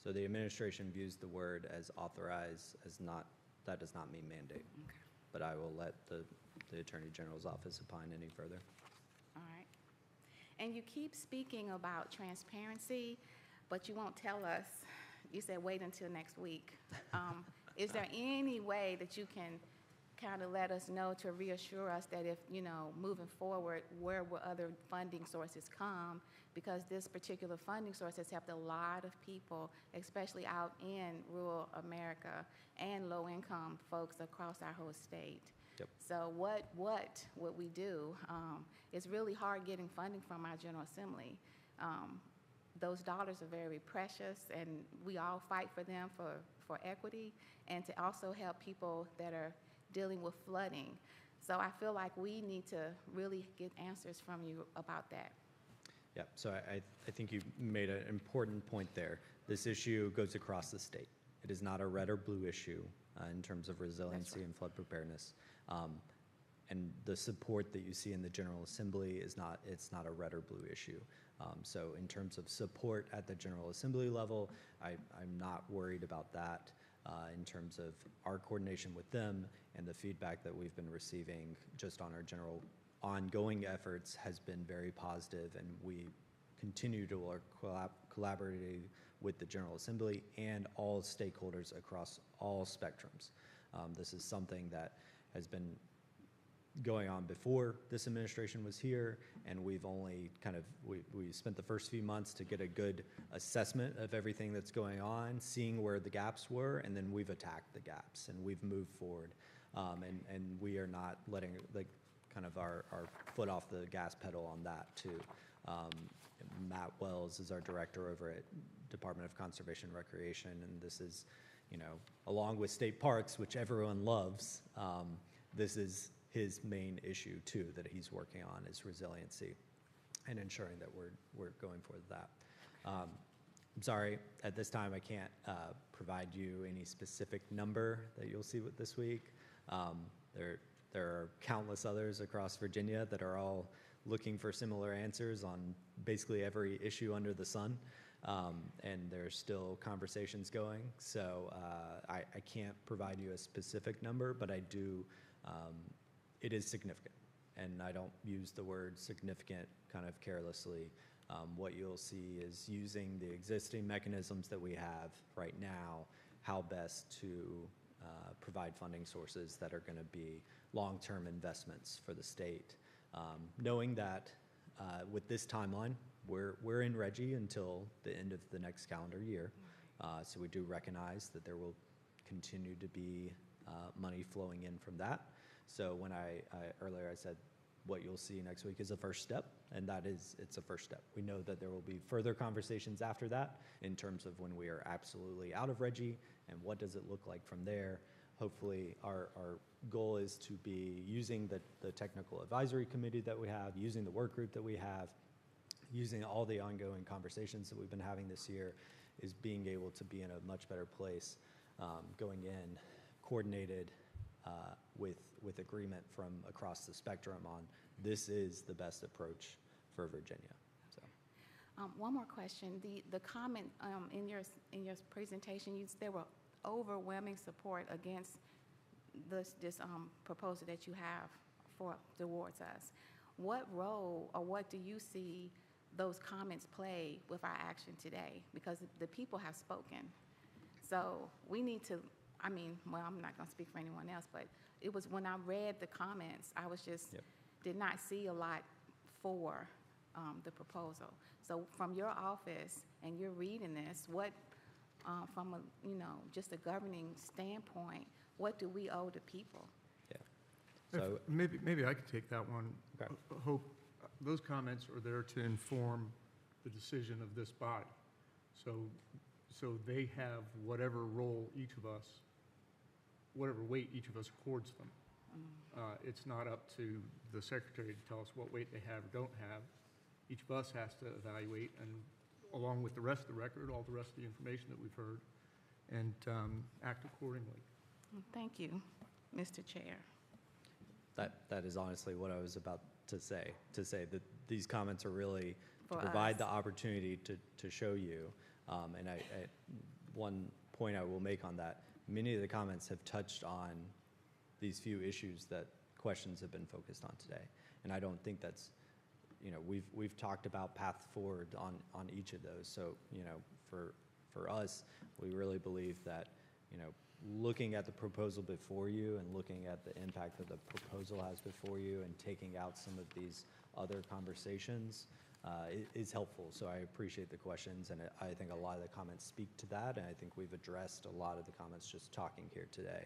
so the administration views the word as authorize as not, that does not mean mandate. Okay. But I will let the Attorney General's office opine any further. All right. And you keep speaking about transparency, but you won't tell us. You said wait until next week. Is there any way that you can kind of let us know to reassure us that if, moving forward, where will other funding sources come? Because this particular funding source has helped a lot of people, especially out in rural America and low-income folks across our whole state. Yep. So what would we do? It's really hard getting funding from our General Assembly. Those dollars are very precious, and we all fight for them for equity and to also help people that are dealing with flooding. So I feel like we need to really get answers from you about that. Yeah, so I think you made an important point there. This issue goes across the state. It is not a red or blue issue in terms of resiliency and flood preparedness. And the support that you see in the General Assembly is it's not a red or blue issue. So in terms of support at the General Assembly level, I'm not worried about that. In terms of our coordination with them and the feedback that we've been receiving just on our general ongoing efforts has been very positive, and we continue to work collaboratively with the General Assembly and all stakeholders across all spectrums. This is something that has been going on before this administration was here, and we've only we spent the first few months to get a good assessment of everything that's going on, seeing where the gaps were, and then we've attacked the gaps and we've moved forward. And we are not letting our foot off the gas pedal on that too. Matt Wells is our director over at Department of Conservation and Recreation, and this is, along with state parks, which everyone loves, this is his main issue too that he's working on is resiliency and ensuring that we're going for that. I'm sorry, at this time I can't provide you any specific number that you'll see with this week. There are countless others across Virginia that are all looking for similar answers on basically every issue under the sun. And there's still conversations going. So I can't provide you a specific number, but I do, it is significant. And I don't use the word significant kind of carelessly. What you'll see is using the existing mechanisms that we have right now, how best to provide funding sources that are going to be long-term investments for the state. Knowing that with this timeline, we're in RGGI until the end of the next calendar year. So we do recognize that there will continue to be money flowing in from that. So when earlier I said what you'll see next week is a first step, and it's a first step. We know that there will be further conversations after that in terms of when we are absolutely out of RGGI and what does it look like from there. Hopefully our goal is to be using the technical advisory committee that we have, using the work group that we have, using all the ongoing conversations that we've been having this year, is being able to be in a much better place going in, coordinated with agreement from across the spectrum on this is the best approach for Virginia. So, one more question. The comment in your presentation, there were overwhelming support against this proposal that you have towards us. What role or what do you see those comments play with our action today? Because the people have spoken. So we need to, well, I'm not going to speak for anyone else, but it was when I read the comments, I was just, did not see a lot for the proposal. So from your office, and you're reading this, what, from just a governing standpoint, what do we owe the people? So maybe I could take that one. Okay. Hope those comments are there to inform the decision of this body. So they have whatever role each of us, whatever weight each of us accords them. It's not up to the secretary to tell us what weight they have or don't have. Each of us has to evaluate, and along with the rest of the record, all the rest of the information that we've heard, and act accordingly. Thank you, Mr. Chair. That is honestly what I was about to say that these comments are really to For provide us. the opportunity to show you. And one point I will make on that, many of the comments have touched on these few issues that questions have been focused on today. And I don't think that's, we've talked about path forward on each of those. So, for us, we really believe that, looking at the proposal before you and looking at the impact that the proposal has before you and taking out some of these other conversations is helpful. So I appreciate the questions, and I think a lot of the comments speak to that, and I think we've addressed a lot of the comments just talking here today.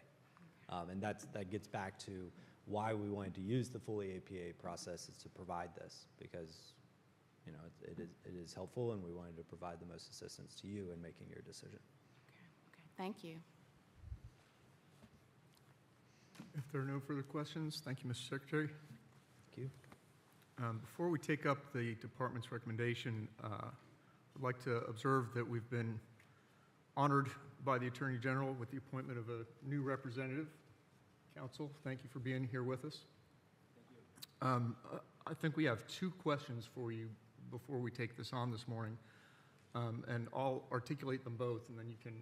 And that gets back to why we wanted to use the fully APA process, is to provide this, because it is helpful, and we wanted to provide the most assistance to you in making your decision. Okay. Thank you. If there are no further questions, thank you, Mr. Secretary. Thank you. Before we take up the department's recommendation, I'd like to observe that we've been honored by the Attorney General with the appointment of a new representative. Counsel, thank you for being here with us. Thank you. I think we have two questions for you before we take this on this morning, and I'll articulate them both, and then you can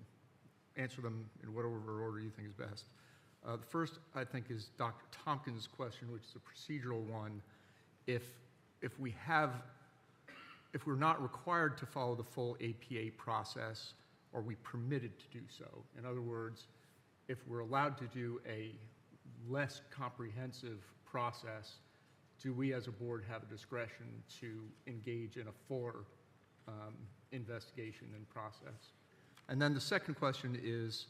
answer them in whatever order you think is best. The first, I think, is Dr. Tompkins' question, which is a procedural one. If we're not required to follow the full APA process, are we permitted to do so? In other words, if we're allowed to do a less comprehensive process, do we as a board have a discretion to engage in a fuller investigation and process? And then the second question is,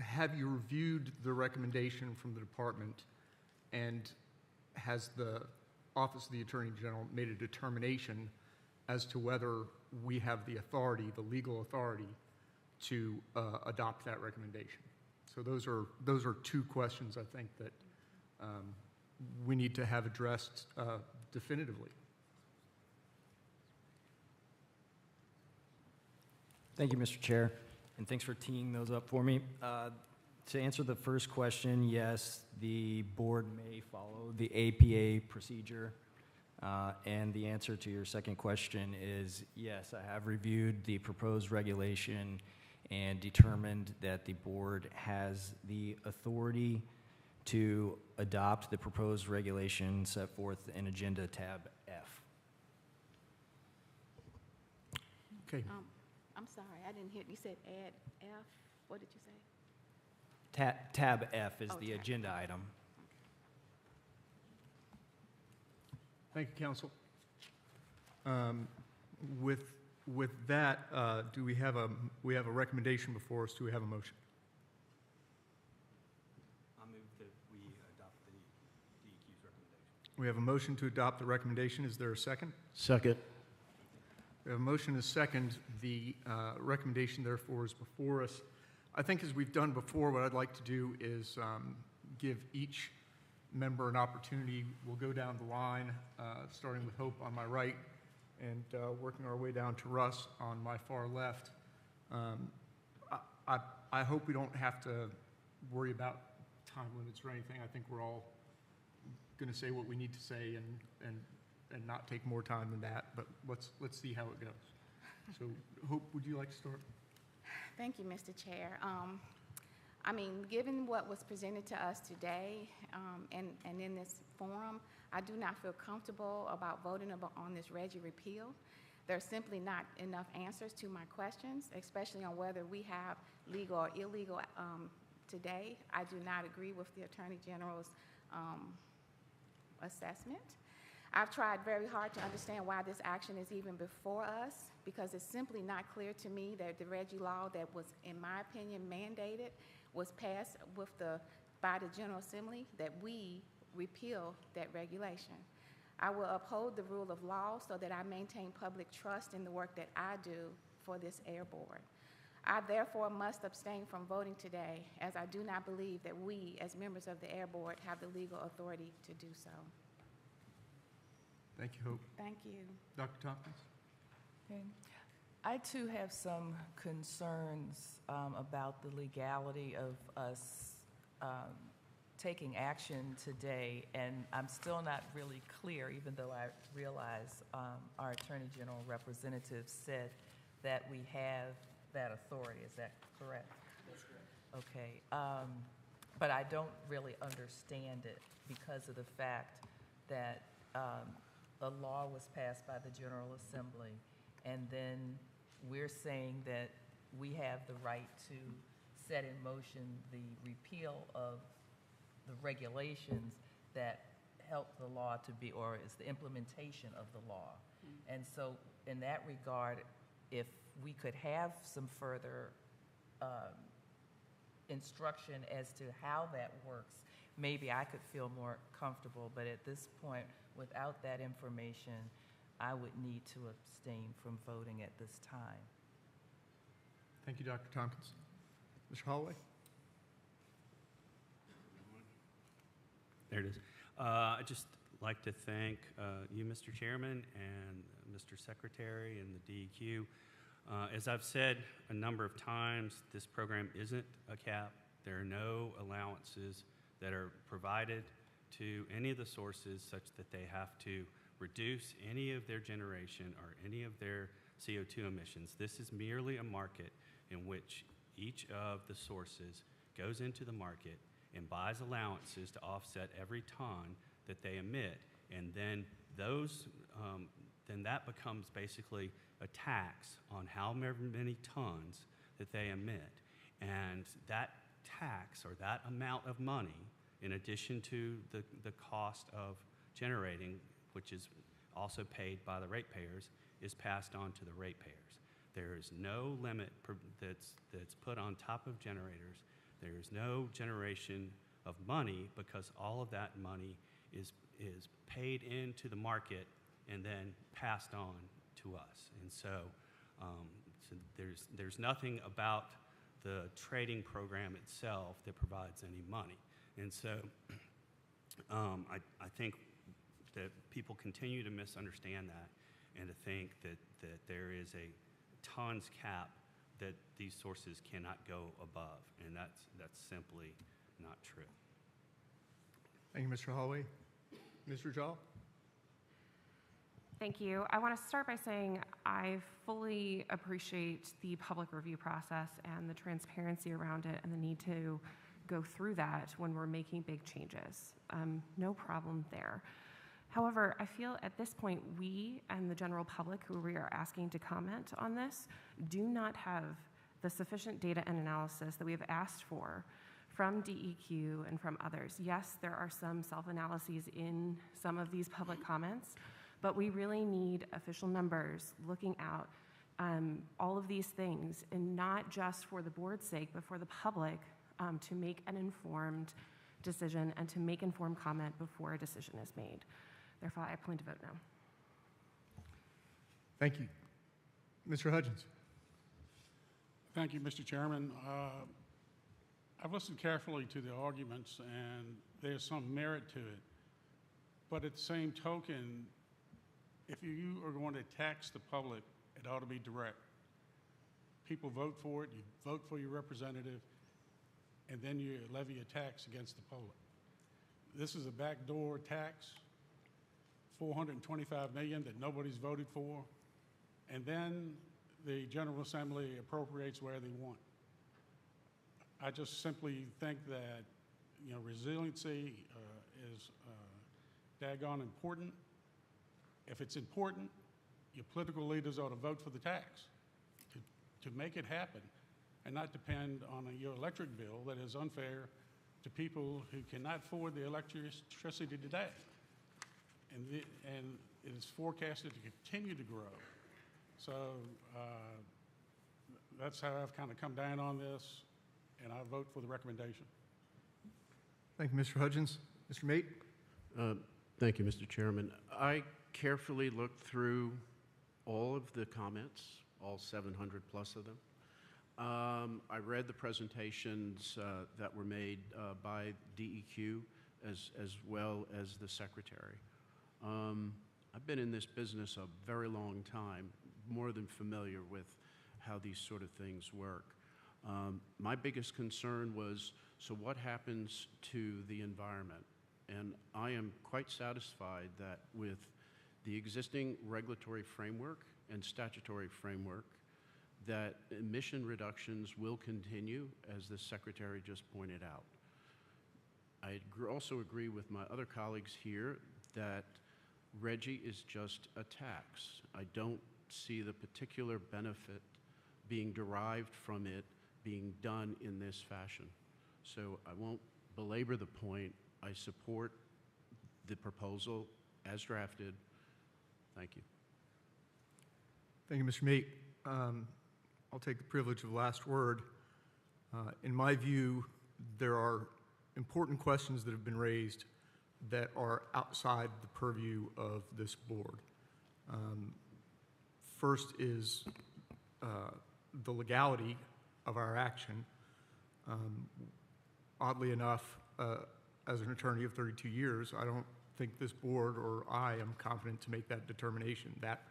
have you reviewed the recommendation from the department, and has the Office of the Attorney General made a determination as to whether we have the authority, the legal authority, to adopt that recommendation? So those are two questions, I think, that we need to have addressed definitively. Thank you, Mr. Chair, and thanks for teeing those up for me. To answer the first question, yes, the board may follow the APA procedure. And the answer to your second question is yes, I have reviewed the proposed regulation and determined that the board has the authority to adopt the proposed regulation set forth in Agenda Tab F. Okay. I'm sorry, I didn't hear, you said add F, what did you say? Tab F is Oh, the tab. agenda item. Thank you, council. With that, do we have a recommendation before us? Do we have a motion? I'll move that we adopt the DEQ's recommendation. We have a motion to adopt the recommendation. Is there a second? Second. We have a motion and a second. The recommendation, therefore, is before us. I think as we've done before, what I'd like to do is give each member an opportunity. We'll go down the line, starting with Hope on my right and working our way down to Russ on my far left. I hope we don't have to worry about time limits or anything. I think we're all going to say what we need to say and not take more time than that, but let's see how it goes. So, Hope, would you like to start? Thank you, Mr. Chair. I mean, given what was presented to us today and in this forum, I do not feel comfortable about voting on this Reggie repeal. There's simply not enough answers to my questions, especially on whether we have legal or illegal today. I do not agree with the Attorney General's assessment. I've tried very hard to understand why this action is even before us, because it's simply not clear to me that the Reggie law that was, in my opinion, mandated was passed by the General Assembly, that we repeal that regulation. I will uphold the rule of law so that I maintain public trust in the work that I do for this Air Board. I therefore must abstain from voting today, as I do not believe that we, as members of the Air Board, have the legal authority to do so. Thank you, Hope. Thank you. Dr. Tompkins? Okay. I too have some concerns about the legality of us taking action today, and I'm still not really clear, even though I realize our Attorney General representative said that we have that authority. Is that correct? That's correct. Okay. But I don't really understand it because of the fact that a law was passed by the General Assembly, and then we're saying that we have the right to set in motion the repeal of the regulations that help the law to be, or is the implementation of the law. And so in that regard, if we could have some further instruction as to how that works, maybe I could feel more comfortable. But at this point, without that information, I would need to abstain from voting at this time. Thank you, Dr. Tompkins. Mr. Holloway? There it is. I'd just like to thank you, Mr. Chairman, and Mr. Secretary, and the DEQ. As I've said a number of times, this program isn't a cap. There are no allowances that are provided to any of the sources such that they have to reduce any of their generation or any of their CO2 emissions. This is merely a market in which each of the sources goes into the market and buys allowances to offset every ton that they emit, and then then that becomes basically a tax on however many tons that they emit. And that tax, or that amount of money, in addition to the cost of generating, which is also paid by the ratepayers, is passed on to the ratepayers. There is no limit that's put on top of generators. There is no generation of money, because all of that money is paid into the market and then passed on to us. And so, there's nothing about the trading program itself that provides any money. And so I think that people continue to misunderstand that, and to think that there is a tons cap that these sources cannot go above, and that's simply not true. Thank you, Mr. Holloway. Ms. Rajal? Thank you. I want to start by saying I fully appreciate the public review process and the transparency around it, and the need to go through that when we're making big changes. No problem there. However, I feel at this point, we and the general public who we are asking to comment on this do not have the sufficient data and analysis that we have asked for from DEQ and from others. Yes, there are some self-analyses in some of these public comments, but we really need official numbers looking out all of these things, and not just for the board's sake, but for the public to make an informed decision and to make informed comment before a decision is made. Therefore, I plan to vote no. Thank you. Mr. Hudgens. Thank you, Mr. Chairman. I've listened carefully to the arguments, and there's some merit to it. But at the same token, if you are going to tax the public, it ought to be direct. People vote for it, you vote for your representative, and then you levy a tax against the public. This is a backdoor tax, $425 million that nobody's voted for, and then the General Assembly appropriates where they want. I just simply think that, you know, resiliency is daggone important. If it's important, your political leaders ought to vote for the tax to make it happen and not depend on your electric bill that is unfair to people who cannot afford the electricity today. And it is forecasted to continue to grow. So that's how I've kind of come down on this, and I vote for the recommendation. Thank you, Mr. Hudgens. Mr. Mate? Thank you, Mr. Chairman. I carefully looked through all of the comments, all 700 plus of them. I read the presentations that were made by DEQ as well as the Secretary. I've been in this business a very long time, more than familiar with how these sort of things work. My biggest concern was, so what happens to the environment? And I am quite satisfied that with the existing regulatory framework and statutory framework, that emission reductions will continue, as the Secretary just pointed out. I also agree with my other colleagues here that RGGI is just a tax. I don't see the particular benefit being derived from it being done in this fashion. So I won't belabor the point. I support the proposal as drafted. Thank you. Thank you, Mr. Mate. I'll take the privilege of the last word. In my view, there are important questions that have been raised that are outside the purview of this board. First is the legality of our action. Oddly enough, as an attorney of 32 years, I don't think this board or I am confident to make that determination. That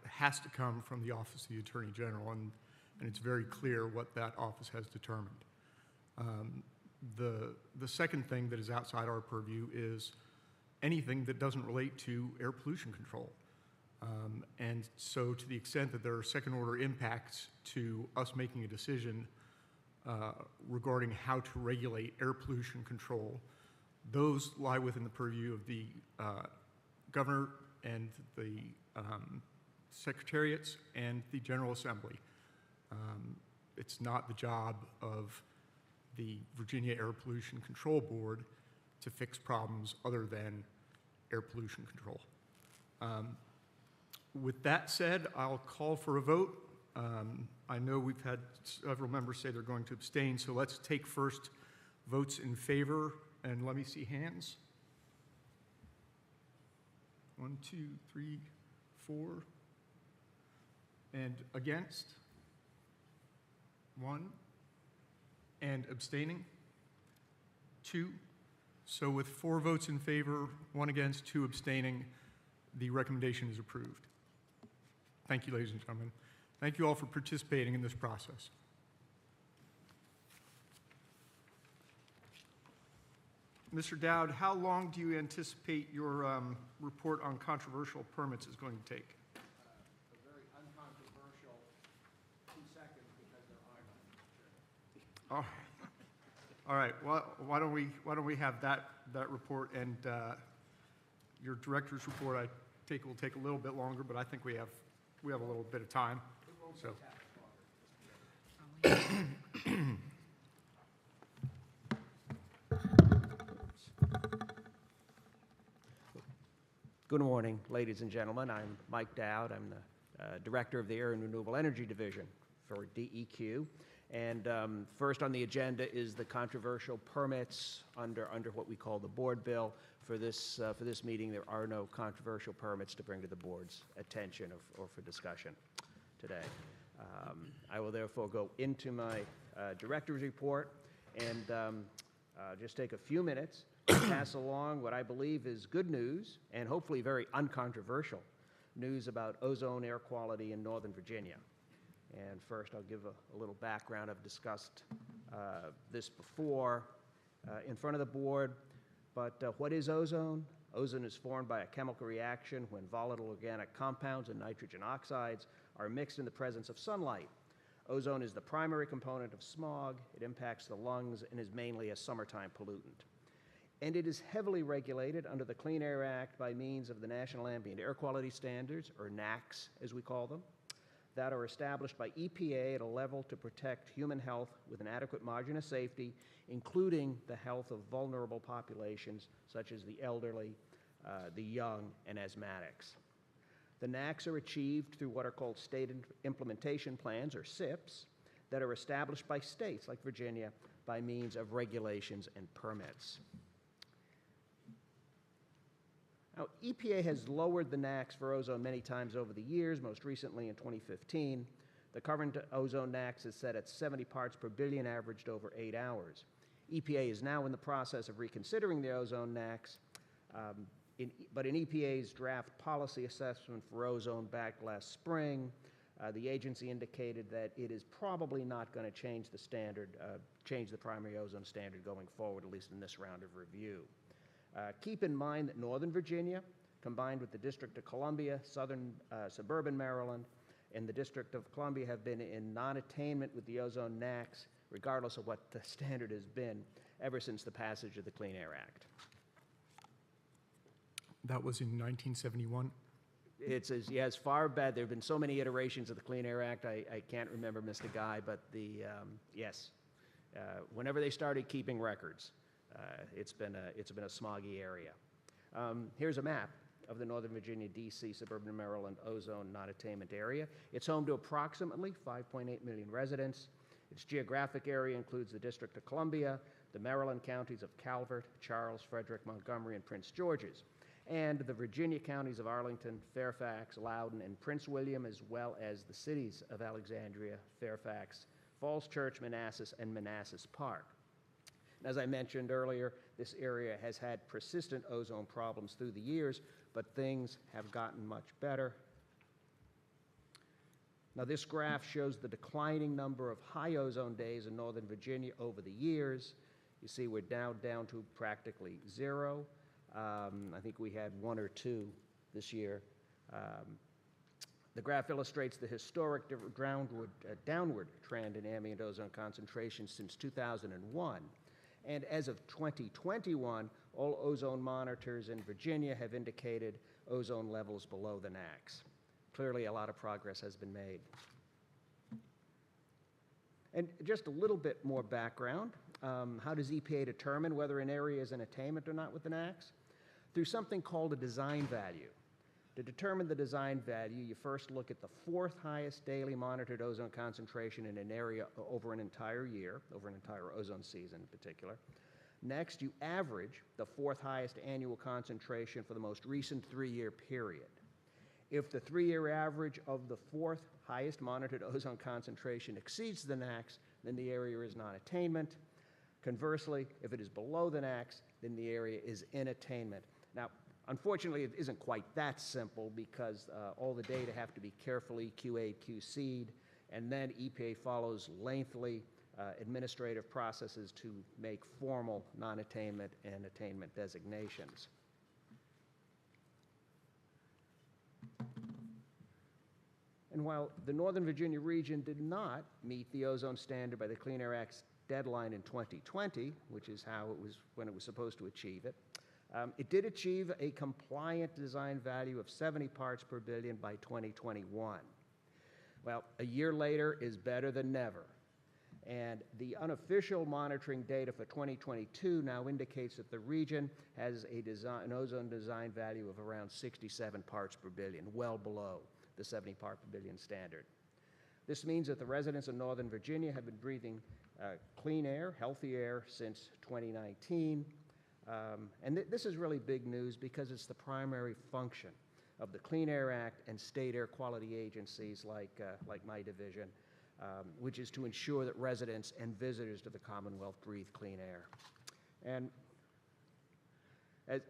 has to come from the Office of the Attorney General, and it's very clear what that office has determined. The second thing that is outside our purview is anything that doesn't relate to air pollution control. And so to the extent that there are second-order impacts to us making a decision regarding how to regulate air pollution control, those lie within the purview of the governor and the secretariats and the General Assembly. It's not the job of the Virginia Air Pollution Control Board to fix problems other than air pollution control. With that said, I'll call for a vote. I know we've had several members say they're going to abstain, so let's take first votes in favor, and let me see hands. 1, 2, 3, 4. And against? 1. And abstaining? 2. So with 4 votes in favor, 1 against, 2 abstaining, the recommendation is approved. Thank you, ladies and gentlemen. Thank you all for participating in this process. Mr. Dowd, how long do you anticipate your report on controversial permits is going to take? A very uncontroversial 2 seconds because there are none. All right. All right, well, why don't we have that report, and your director's report, I take, will take a little bit longer, but I think we have a little bit of time, so. Good morning, ladies and gentlemen. I'm Mike Dowd. I'm the Director of the Air and Renewable Energy Division for DEQ. And first on the agenda is the controversial permits under what we call the board bill. For this meeting, there are no controversial permits to bring to the board's attention or for discussion today. I will therefore go into my director's report and just take a few minutes to pass along what I believe is good news and hopefully very uncontroversial news about ozone air quality in Northern Virginia. And first, I'll give a little background. I've discussed this before in front of the board, but what is ozone? Ozone is formed by a chemical reaction when volatile organic compounds and nitrogen oxides are mixed in the presence of sunlight. Ozone is the primary component of smog. It impacts the lungs and is mainly a summertime pollutant. And it is heavily regulated under the Clean Air Act by means of the National Ambient Air Quality Standards, or NAAQS as we call them, that are established by EPA at a level to protect human health with an adequate margin of safety, including the health of vulnerable populations such as the elderly, the young, and asthmatics. The NAAQS are achieved through what are called state implementation plans, or SIPs, that are established by states like Virginia by means of regulations and permits. Now, EPA has lowered the NAAQS for ozone many times over the years, most recently in 2015. The current ozone NAAQS is set at 70 parts per billion, averaged over 8 hours. EPA is now in the process of reconsidering the ozone NAAQS, but in EPA's draft policy assessment for ozone back last spring, the agency indicated that it is probably not going to change the standard, change the primary ozone standard going forward, at least in this round of review. Keep in mind that Northern Virginia, combined with the District of Columbia, southern suburban Maryland, and the District of Columbia have been in non-attainment with the ozone NAAQS, regardless of what the standard has been, ever since the passage of the Clean Air Act. That was in 1971? It's as far back. There have been so many iterations of the Clean Air Act, I can't remember, Mr. Guy, but yes, whenever they started keeping records, it's been a smoggy area. Here's a map of the Northern Virginia, D.C., suburban Maryland ozone non-attainment area. It's home to approximately 5.8 million residents. Its geographic area includes the District of Columbia, the Maryland counties of Calvert, Charles, Frederick, Montgomery, and Prince George's, and the Virginia counties of Arlington, Fairfax, Loudoun, and Prince William, as well as the cities of Alexandria, Fairfax, Falls Church, Manassas, and Manassas Park. As I mentioned earlier, this area has had persistent ozone problems through the years, but things have gotten much better. Now, this graph shows the declining number of high ozone days in Northern Virginia over the years. You see we're now down to practically zero. I think we had 1 or 2 this year. The graph illustrates the historic downward trend in ambient ozone concentration since 2001. And as of 2021, all ozone monitors in Virginia have indicated ozone levels below the NAAQS. Clearly, a lot of progress has been made. And just a little bit more background. How does EPA determine whether an area is in attainment or not with the NAAQS? Through something called a design value. To determine the design value, you first look at the 4th highest daily monitored ozone concentration in an area over an entire year, over an entire ozone season in particular. Next, you average the 4th highest annual concentration for the most recent 3-year period. If the 3-year average of the 4th highest monitored ozone concentration exceeds the NAAQS, then the area is non-attainment. Conversely, if it is below the NAAQS, then the area is in attainment. Now, unfortunately, it isn't quite that simple because all the data have to be carefully QA'd, QC'd, and then EPA follows lengthy administrative processes to make formal non-attainment and attainment designations. And while the Northern Virginia region did not meet the ozone standard by the Clean Air Act's deadline in 2020, which is how it was when it was supposed to achieve it. It did achieve a compliant design value of 70 parts per billion by 2021. Well, a year later is better than never. And the unofficial monitoring data for 2022 now indicates that the region has an ozone design value of around 67 parts per billion, well below the 70 part per billion standard. This means that the residents of Northern Virginia have been breathing clean air, healthy air, since 2019. And this is really big news because it's the primary function of the Clean Air Act and state air quality agencies like my division, which is to ensure that residents and visitors to the Commonwealth breathe clean air. And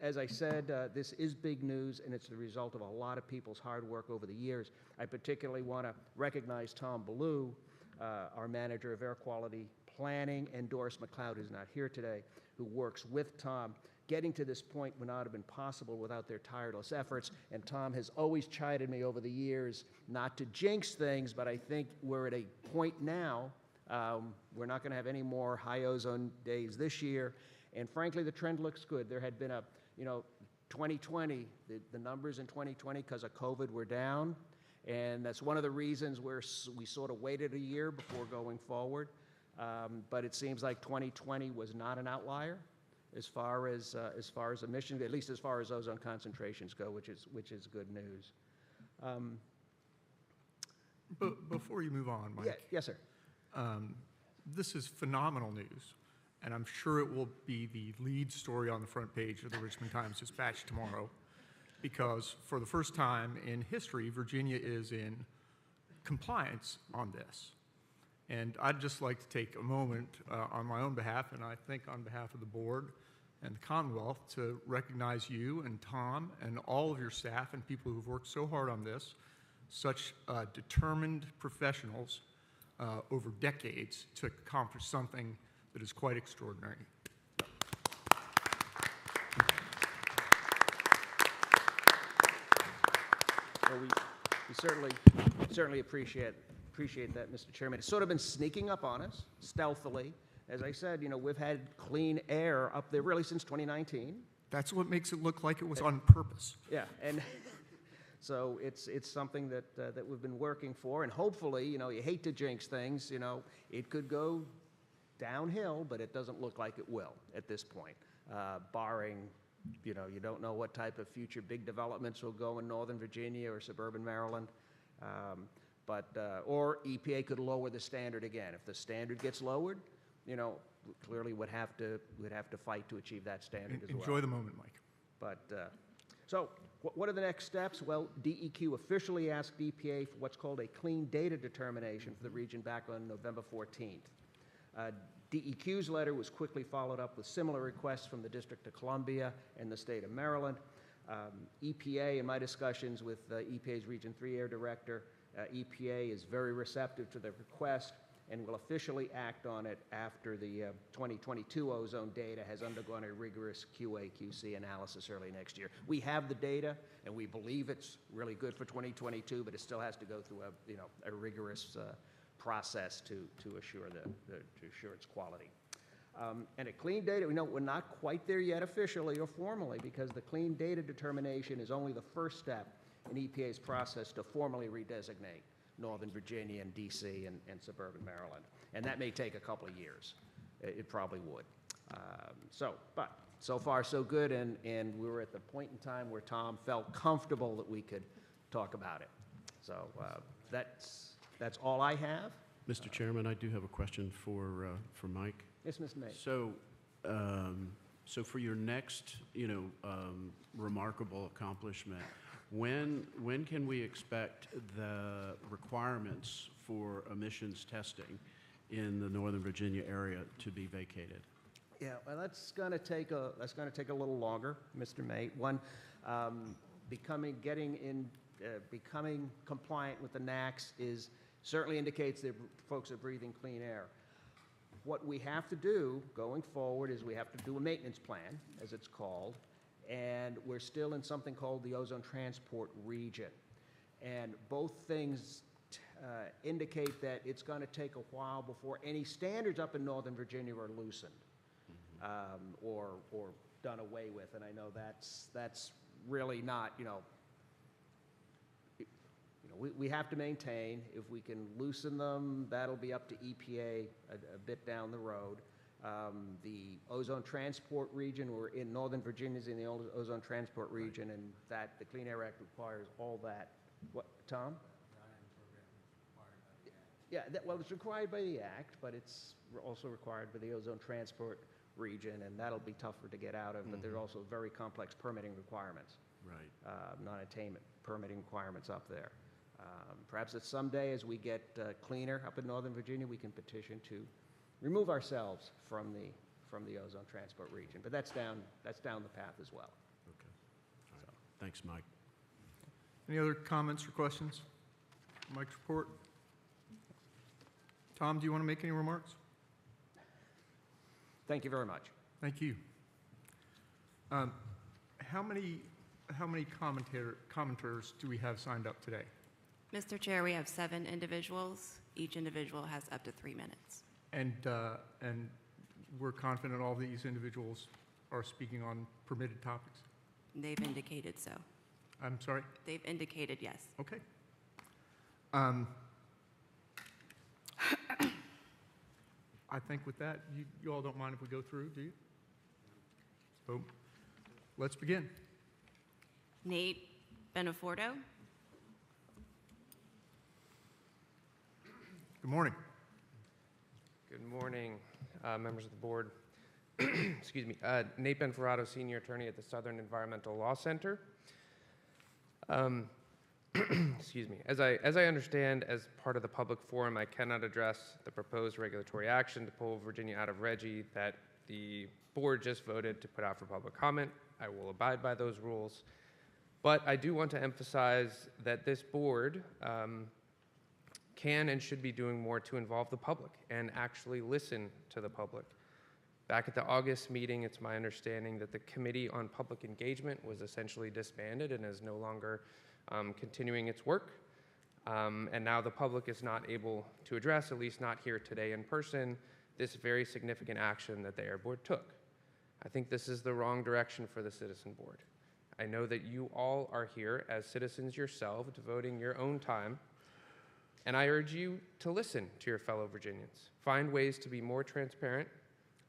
as I said, this is big news, and it's the result of a lot of people's hard work over the years. I particularly want to recognize Tom Ballou, our manager of air quality planning, and Doris McLeod, who's not here today, who works with Tom. Getting to this point would not have been possible without their tireless efforts, and Tom has always chided me over the years not to jinx things, but I think we're at a point now, we're not going to have any more high ozone days this year, and frankly, the trend looks good. There had been 2020, the numbers in 2020 because of COVID were down, and that's one of the reasons we sort of waited a year before going forward, but it seems like 2020 was not an outlier as far as emissions, at least as far as ozone concentrations go, which is good news. But before you move on, Mike. Yeah, yes, sir. This is phenomenal news, and I'm sure it will be the lead story on the front page of the Richmond Times-Dispatch tomorrow, because for the first time in history, Virginia is in compliance on this. And I'd just like to take a moment on my own behalf, and I think on behalf of the board and the Commonwealth, to recognize you and Tom and all of your staff and people who've worked so hard on this, such determined professionals over decades to accomplish something that is quite extraordinary. Well, we certainly appreciate that, Mr. Chairman. It's sort of been sneaking up on us stealthily. As I said, we've had clean air up there really since 2019. That's what makes it look like it was on purpose. Yeah, and so it's something that we've been working for, and hopefully, you hate to jinx things, it could go downhill, but it doesn't look like it will at this point, barring, you don't know what type of future big developments will go in Northern Virginia or suburban Maryland. Or EPA could lower the standard again. If the standard gets lowered, clearly would have to fight to achieve that standard as well. Enjoy the moment, Mike. But so what are the next steps? Well, DEQ officially asked EPA for what's called a clean data determination for the region back on November 14th. DEQ's letter was quickly followed up with similar requests from the District of Columbia and the state of Maryland. EPA, in my discussions with EPA's Region 3 Air Director, EPA is very receptive to the request and will officially act on it after the 2022 ozone data has undergone a rigorous QA/QC analysis early next year. We have the data, and we believe it's really good for 2022, but it still has to go through a rigorous process to assure its quality. And at clean data, we're not quite there yet officially or formally, because the clean data determination is only the first step in EPA's process to formally redesignate Northern Virginia and DC and suburban Maryland. And that may take a couple of years. It probably would. But so far so good, and we were at the point in time where Tom felt comfortable that we could talk about it. So that's all I have. Mr. Chairman, I do have a question for Mike. Yes, Ms. May. So for your next, remarkable accomplishment, when can we expect the requirements for emissions testing in the Northern Virginia area to be vacated? Yeah, well, that's going to take a little longer, Mr. May. One, becoming compliant with the NAAQS certainly indicates that folks are breathing clean air. What we have to do going forward is we have to do a maintenance plan, as it's called, and we're still in something called the ozone transport region. And both things indicate that it's going to take a while before any standards up in Northern Virginia are loosened or done away with. And I know that's really not, we have to maintain. If we can loosen them, that'll be up to EPA a bit down the road. The ozone transport region, we're in Northern Virginia's in the ozone transport region, and that the Clean Air Act requires all that. What, Tom? Yeah, well, it's required by the Act, but it's also required by the ozone transport region, and that'll be tougher to get out of, but there's also very complex permitting requirements. Right. Non-attainment permitting requirements up there. Perhaps that someday, as we get cleaner up in Northern Virginia, we can petition to remove ourselves from the ozone transport region. But that's down the path as well. Okay. All right. Thanks, Mike. Any other comments or questions? Mike's report. Tom, do you want to make any remarks? Thank you very much. Thank you. How many commenters do we have signed up today? Mr. Chair, we have 7 individuals. Each individual has up to 3 minutes. And we're confident all these individuals are speaking on permitted topics? They've indicated so. I'm sorry? They've indicated yes. Okay. I think with that, you all don't mind if we go through, do you? So let's begin. Nate Beneforto. Good morning. Good morning, members of the board. Excuse me. Nate Benferrato, Senior Attorney at the Southern Environmental Law Center. Excuse me. As I understand, as part of the public forum, I cannot address the proposed regulatory action to pull Virginia out of RGGI that the board just voted to put out for public comment. I will abide by those rules. But I do want to emphasize that this board can and should be doing more to involve the public and actually listen to the public. Back at the August meeting, it's my understanding that the Committee on Public Engagement was essentially disbanded and is no longer continuing its work. And now the public is not able to address, at least not here today in person, this very significant action that the Air Board took. I think this is the wrong direction for the Citizen Board. I know that you all are here as citizens yourselves, devoting your own time, and I urge you to listen to your fellow Virginians. Find ways to be more transparent,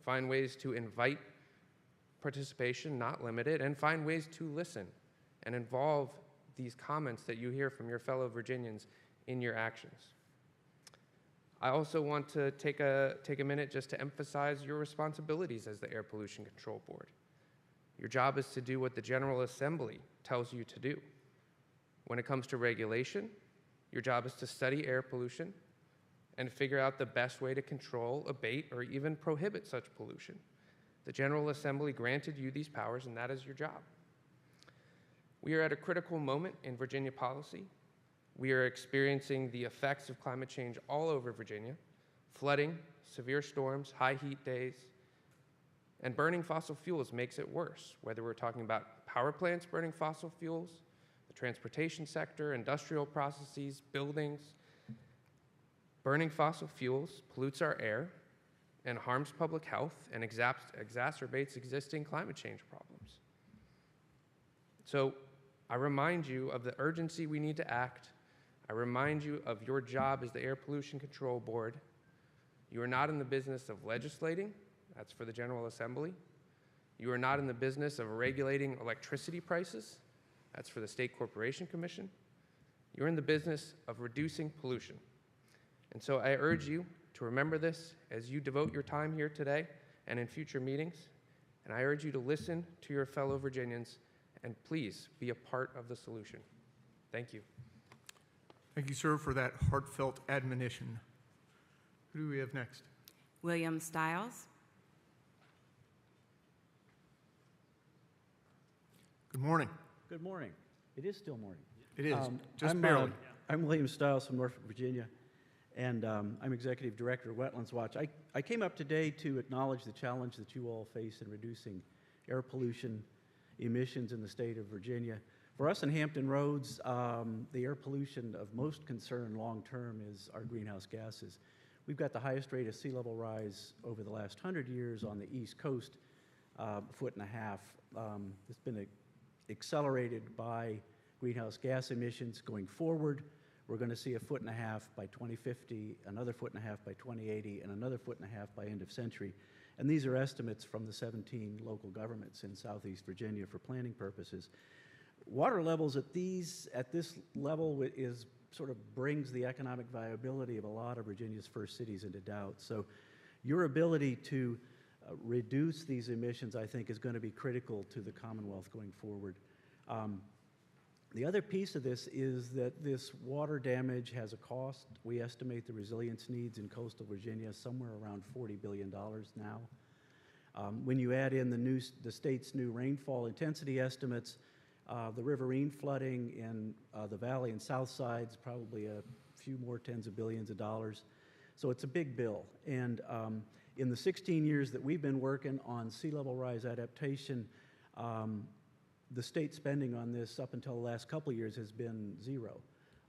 find ways to invite participation, not limit it, and find ways to listen and involve these comments that you hear from your fellow Virginians in your actions. I also want to take a minute just to emphasize your responsibilities as the Air Pollution Control Board. Your job is to do what the General Assembly tells you to do. When it comes to regulation, your job is to study air pollution and figure out the best way to control, abate, or even prohibit such pollution. The General Assembly granted you these powers, and that is your job. We are at a critical moment in Virginia policy. We are experiencing the effects of climate change all over Virginia: flooding, severe storms, high heat days, and burning fossil fuels makes it worse, whether we're talking about power plants burning fossil fuels, the transportation sector, industrial processes, buildings. Burning fossil fuels pollutes our air and harms public health and exacerbates existing climate change problems. So I remind you of the urgency we need to act. I remind you of your job as the Air Pollution Control Board. You are not in the business of legislating. That's for the General Assembly. You are not in the business of regulating electricity prices. That's for the State Corporation Commission. You're in the business of reducing pollution. And so I urge you to remember this as you devote your time here today and in future meetings. And I urge you to listen to your fellow Virginians and please be a part of the solution. Thank you. Thank you, sir, for that heartfelt admonition. Who do we have next? William Stiles. Good morning. Good morning. It is still morning. It is, just barely. I'm William Stiles from Norfolk, Virginia, and I'm Executive Director of Wetlands Watch. I came up today to acknowledge the challenge that you all face in reducing air pollution emissions in the state of Virginia. For us in Hampton Roads, the air pollution of most concern long-term is our greenhouse gases. We've got the highest rate of sea level rise over the last 100 years on the East Coast, 1.5 feet. It's been accelerated by greenhouse gas emissions going forward. We're going to see 1.5 feet by 2050, another 1.5 feet by 2080, and another 1.5 feet by end of century. And these are estimates from the 17 local governments in Southeast Virginia for planning purposes. Water levels at this level sort of brings the economic viability of a lot of Virginia's first cities into doubt. So your ability to reduce these emissions, I think, is going to be critical to the Commonwealth going forward. The other piece of this is that this water damage has a cost. We estimate the resilience needs in coastal Virginia somewhere around $40 billion now. When you add in the state's new rainfall intensity estimates, the riverine flooding in the valley and south side's probably a few more tens of billions of dollars. So it's a big bill. And in the 16 years that we've been working on sea level rise adaptation, the state spending on this up until the last couple of years has been zero.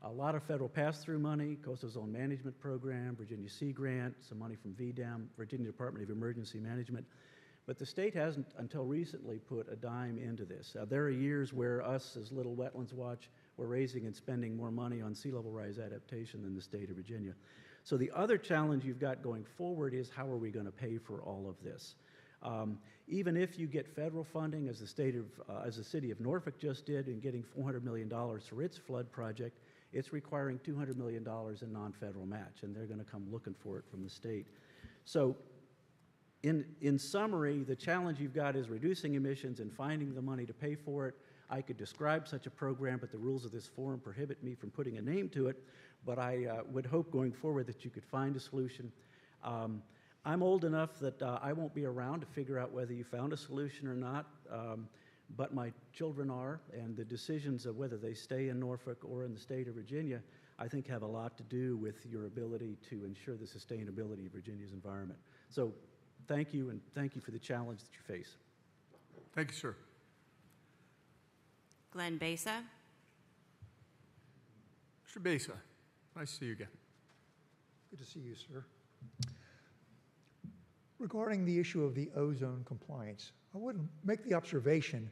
A lot of federal pass-through money, Coastal Zone Management Program, Virginia Sea Grant, some money from VDEM, Virginia Department of Emergency Management. But the state hasn't, until recently, put a dime into this. There are years where us, as Little Wetlands Watch, we're raising and spending more money on sea level rise adaptation than the state of Virginia. So the other challenge you've got going forward is how are we going to pay for all of this? Even if you get federal funding, as the city of Norfolk just did, in getting $400 million for its flood project, it's requiring $200 million in non-federal match, and they're going to come looking for it from the state. So in summary, the challenge you've got is reducing emissions and finding the money to pay for it. I could describe such a program, but the rules of this forum prohibit me from putting a name to it, but I would hope going forward that you could find a solution. I'm old enough that I won't be around to figure out whether you found a solution or not, but my children are, and the decisions of whether they stay in Norfolk or in the state of Virginia, I think have a lot to do with your ability to ensure the sustainability of Virginia's environment. So thank you, and thank you for the challenge that you face. Thank you, sir. Glenn Besa. Mr. Besa, nice to see you again. Good to see you, sir. Regarding the issue of the ozone compliance, I would make the observation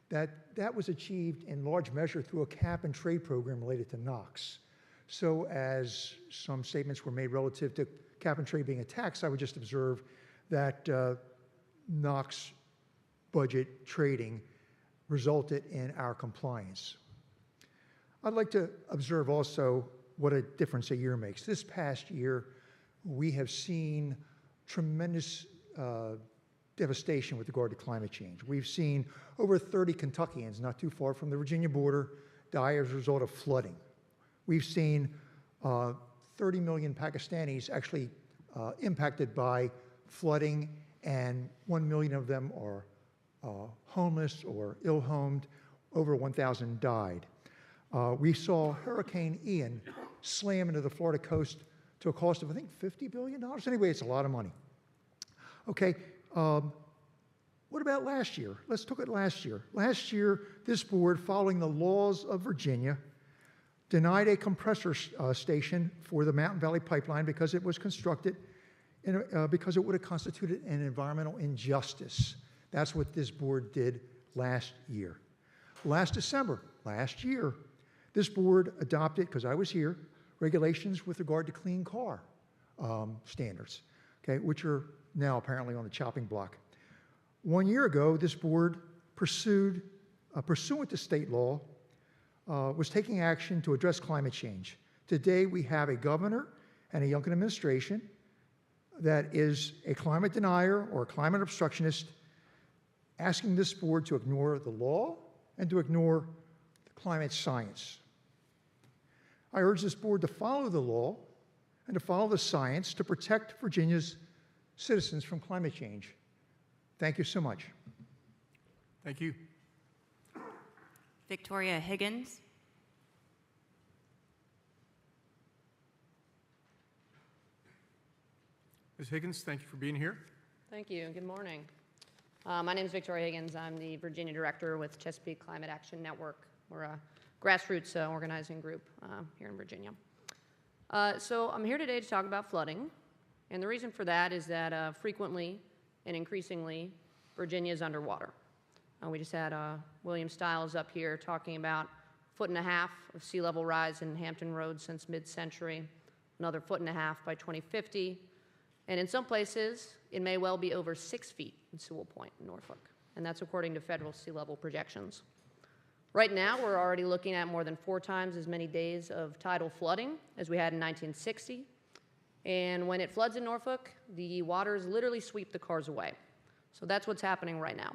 that that was achieved in large measure through a cap and trade program related to NOx. So as some statements were made relative to cap and trade being a tax, I would just observe that NOx budget trading resulted in our compliance. I'd like to observe also what a difference a year makes. This past year, we have seen tremendous devastation with regard to climate change. We've seen over 30 Kentuckians, not too far from the Virginia border, die as a result of flooding. We've seen 30 million Pakistanis actually impacted by flooding, and 1 million of them are homeless or ill-homed. Over 1,000 died. We saw Hurricane Ian slam into the Florida coast to a cost of, I think, $50 billion. Anyway, it's a lot of money. Okay, what about last year? Let's look at last year. Last year, this board, following the laws of Virginia, denied a compressor station for the Mountain Valley Pipeline because it was constructed because it would have constituted an environmental injustice. That's what this board did last year. Last December, last year, this board adopted, because I was here, regulations with regard to clean car standards, okay, which are now apparently on the chopping block. 1 year ago, this board pursuant to state law, was taking action to address climate change. Today, we have a governor and a Youngkin administration that is a climate denier or a climate obstructionist, asking this board to ignore the law and to ignore the climate science. I urge this board to follow the law and to follow the science to protect Virginia's citizens from climate change. Thank you so much. Thank you. Victoria Higgins. Ms. Higgins, thank you for being here. Thank you. Good morning. My name is Victoria Higgins. I'm the Virginia Director with Chesapeake Climate Action Network. We're a grassroots organizing group here in Virginia. So I'm here today to talk about flooding, and the reason for that is that frequently and increasingly, Virginia is underwater. We just had William Stiles up here talking about 1.5 feet of sea level rise in Hampton Roads since mid-century, another 1.5 feet by 2050, and in some places, it may well be over 6 feet in Sewell Point in Norfolk, and that's according to federal sea level projections. Right now, we're already looking at more than 4 times as many days of tidal flooding as we had in 1960, and when it floods in Norfolk, the waters literally sweep the cars away. So that's what's happening right now.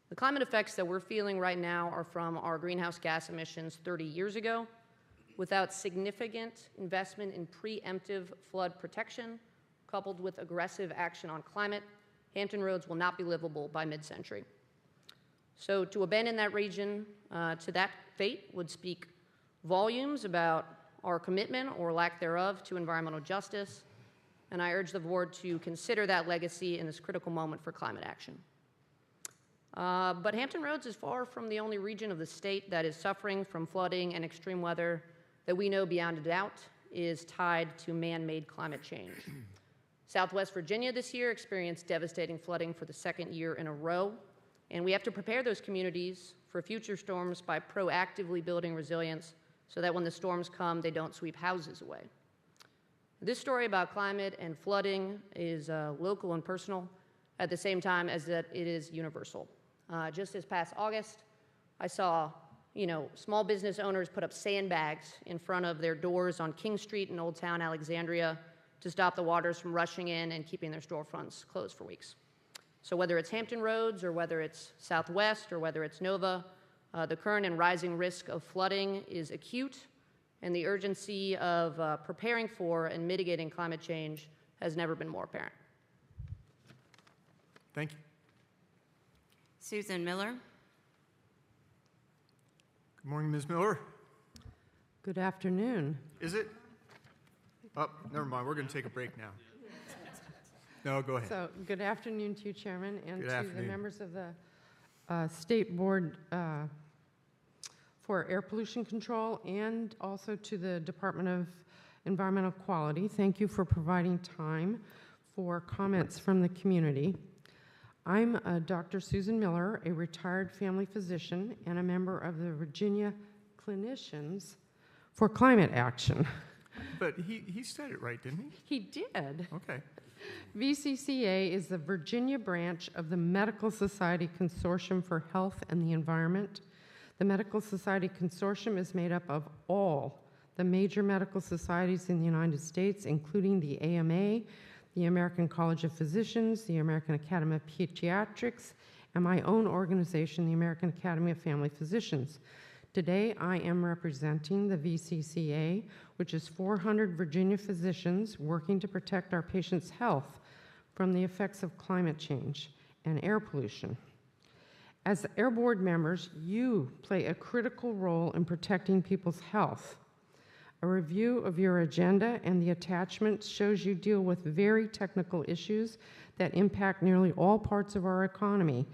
The climate effects that we're feeling right now are from our greenhouse gas emissions 30 years ago. Without significant investment in preemptive flood protection, coupled with aggressive action on climate, Hampton Roads will not be livable by mid-century. So to abandon that region to that fate would speak volumes about our commitment or lack thereof to environmental justice, and I urge the board to consider that legacy in this critical moment for climate action. But Hampton Roads is far from the only region of the state that is suffering from flooding and extreme weather that we know beyond a doubt is tied to man-made climate change. Southwest Virginia this year experienced devastating flooding for the 2nd year in a row, and we have to prepare those communities for future storms by proactively building resilience so that when the storms come, they don't sweep houses away. This story about climate and flooding is local and personal at the same time as that it is universal. Just this past August, I saw small business owners put up sandbags in front of their doors on King Street in Old Town Alexandria to stop the waters from rushing in and keeping their storefronts closed for weeks. So whether it's Hampton Roads or whether it's Southwest or whether it's Nova, the current and rising risk of flooding is acute, and the urgency of preparing for and mitigating climate change has never been more apparent. Thank you. Susan Miller. Good morning, Ms. Miller. Good afternoon. Is it? Oh, never mind. We're going to take a break now. No, go ahead. So, good afternoon to you, Chairman, and Good to afternoon. the members of the State Board for Air Pollution Control and also to the Department of Environmental Quality. Thank you for providing time for comments from the community. I'm Dr. Susan Miller, a retired family physician and a member of the Virginia Clinicians for Climate Action. But he said it right, didn't he? He did. Okay. VCCA is the Virginia branch of the Medical Society Consortium for Health and the Environment. The Medical Society Consortium is made up of all the major medical societies in the United States, including the AMA, the American College of Physicians, the American Academy of Pediatrics, and my own organization, the American Academy of Family Physicians. Today, I am representing the VCCA, which is 400 Virginia physicians working to protect our patients' health from the effects of climate change and air pollution. As Air Board members, you play a critical role in protecting people's health. A review of your agenda and the attachments shows you deal with very technical issues that impact nearly all parts of our economy.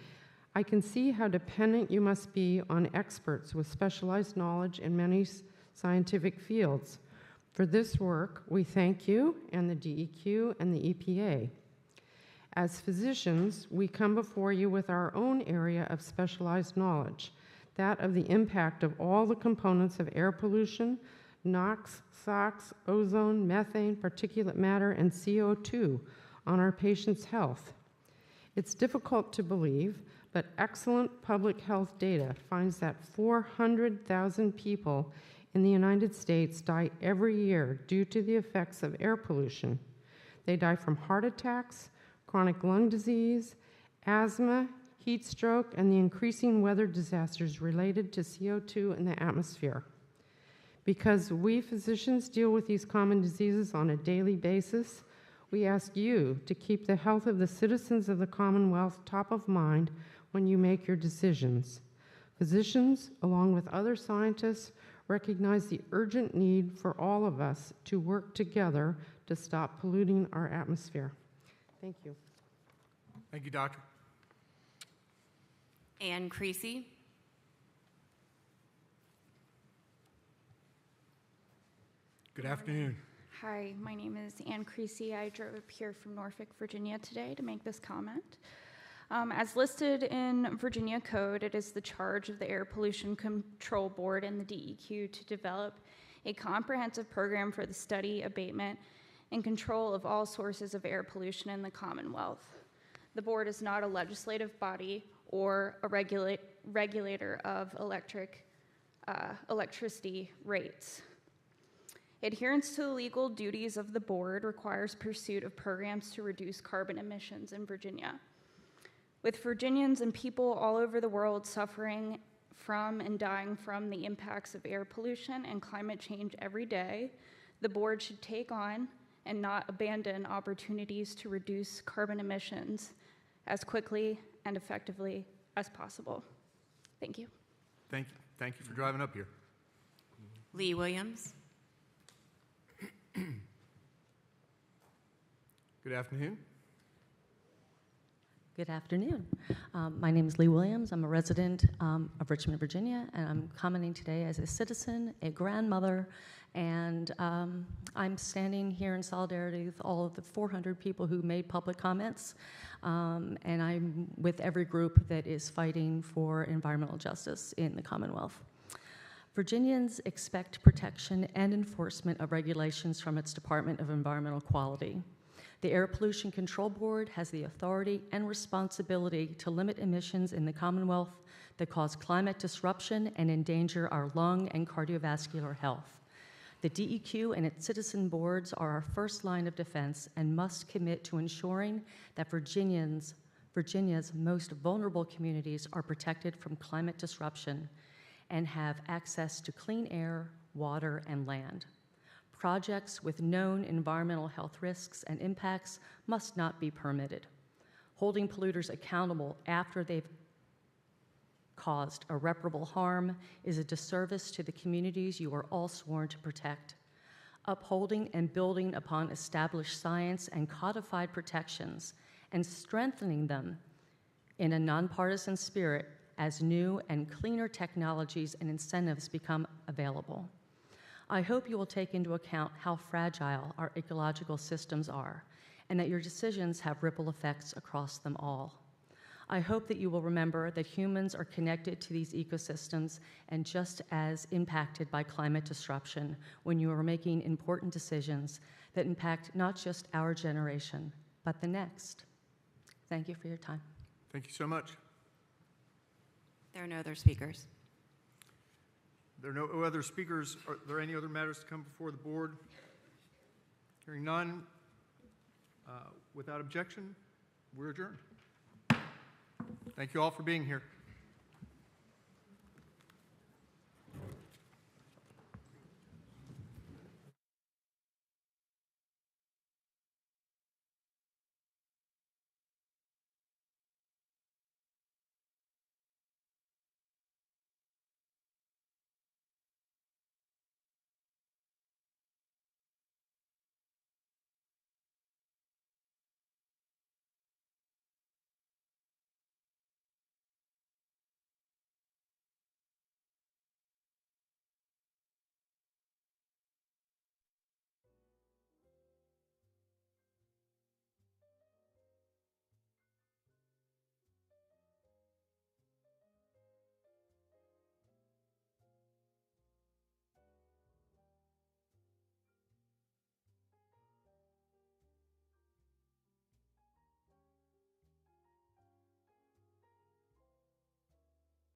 I can see how dependent you must be on experts with specialized knowledge in many scientific fields. For this work, we thank you and the DEQ and the EPA. As physicians, we come before you with our own area of specialized knowledge, that of the impact of all the components of air pollution, NOx, SOx, ozone, methane, particulate matter, and CO2 on our patients' health. It's difficult to believe, but excellent public health data finds that 400,000 people in the United States die every year due to the effects of air pollution. They die from heart attacks, chronic lung disease, asthma, heat stroke, and the increasing weather disasters related to CO2 in the atmosphere. Because we physicians deal with these common diseases on a daily basis, we ask you to keep the health of the citizens of the Commonwealth top of mind when you make your decisions. Physicians, along with other scientists, recognize the urgent need for all of us to work together to stop polluting our atmosphere. Thank you. Thank you, Doctor. Ann Creasy. Good afternoon. Hi, my name is Ann Creasy. I drove up here from Norfolk, Virginia today to make this comment. As listed in Virginia Code, it is the charge of the Air Pollution Control Board and the DEQ to develop a comprehensive program for the study, abatement, and control of all sources of air pollution in the Commonwealth. The board is not a legislative body or a regulator of electricity rates. Adherence to the legal duties of the board requires pursuit of programs to reduce carbon emissions in Virginia. With Virginians and people all over the world suffering from and dying from the impacts of air pollution and climate change every day, the board should take on and not abandon opportunities to reduce carbon emissions as quickly and effectively as possible. Thank you. Thank you. Thank you for driving up here. Lee Williams. Good afternoon. Good afternoon. My name is Lee Williams. I'm a resident of Richmond, Virginia, and I'm commenting today as a citizen, a grandmother, and I'm standing here in solidarity with all of the 400 people who made public comments, and I'm with every group that is fighting for environmental justice in the Commonwealth. Virginians expect protection and enforcement of regulations from its Department of Environmental Quality. The Air Pollution Control Board has the authority and responsibility to limit emissions in the Commonwealth that cause climate disruption and endanger our lung and cardiovascular health. The DEQ and its citizen boards are our first line of defense and must commit to ensuring that Virginia's most vulnerable communities are protected from climate disruption and have access to clean air, water, and land. Projects with known environmental health risks and impacts must not be permitted. Holding polluters accountable after they've caused irreparable harm is a disservice to the communities you are all sworn to protect. Upholding and building upon established science and codified protections and strengthening them in a nonpartisan spirit as new and cleaner technologies and incentives become available. I hope you will take into account how fragile our ecological systems are and that your decisions have ripple effects across them all. I hope that you will remember that humans are connected to these ecosystems and just as impacted by climate disruption when you are making important decisions that impact not just our generation, but the next. Thank you for your time. Thank you so much. There are no other speakers. There are no other speakers. Are there any other matters to come before the board? Hearing none, without objection, we're adjourned. Thank you all for being here.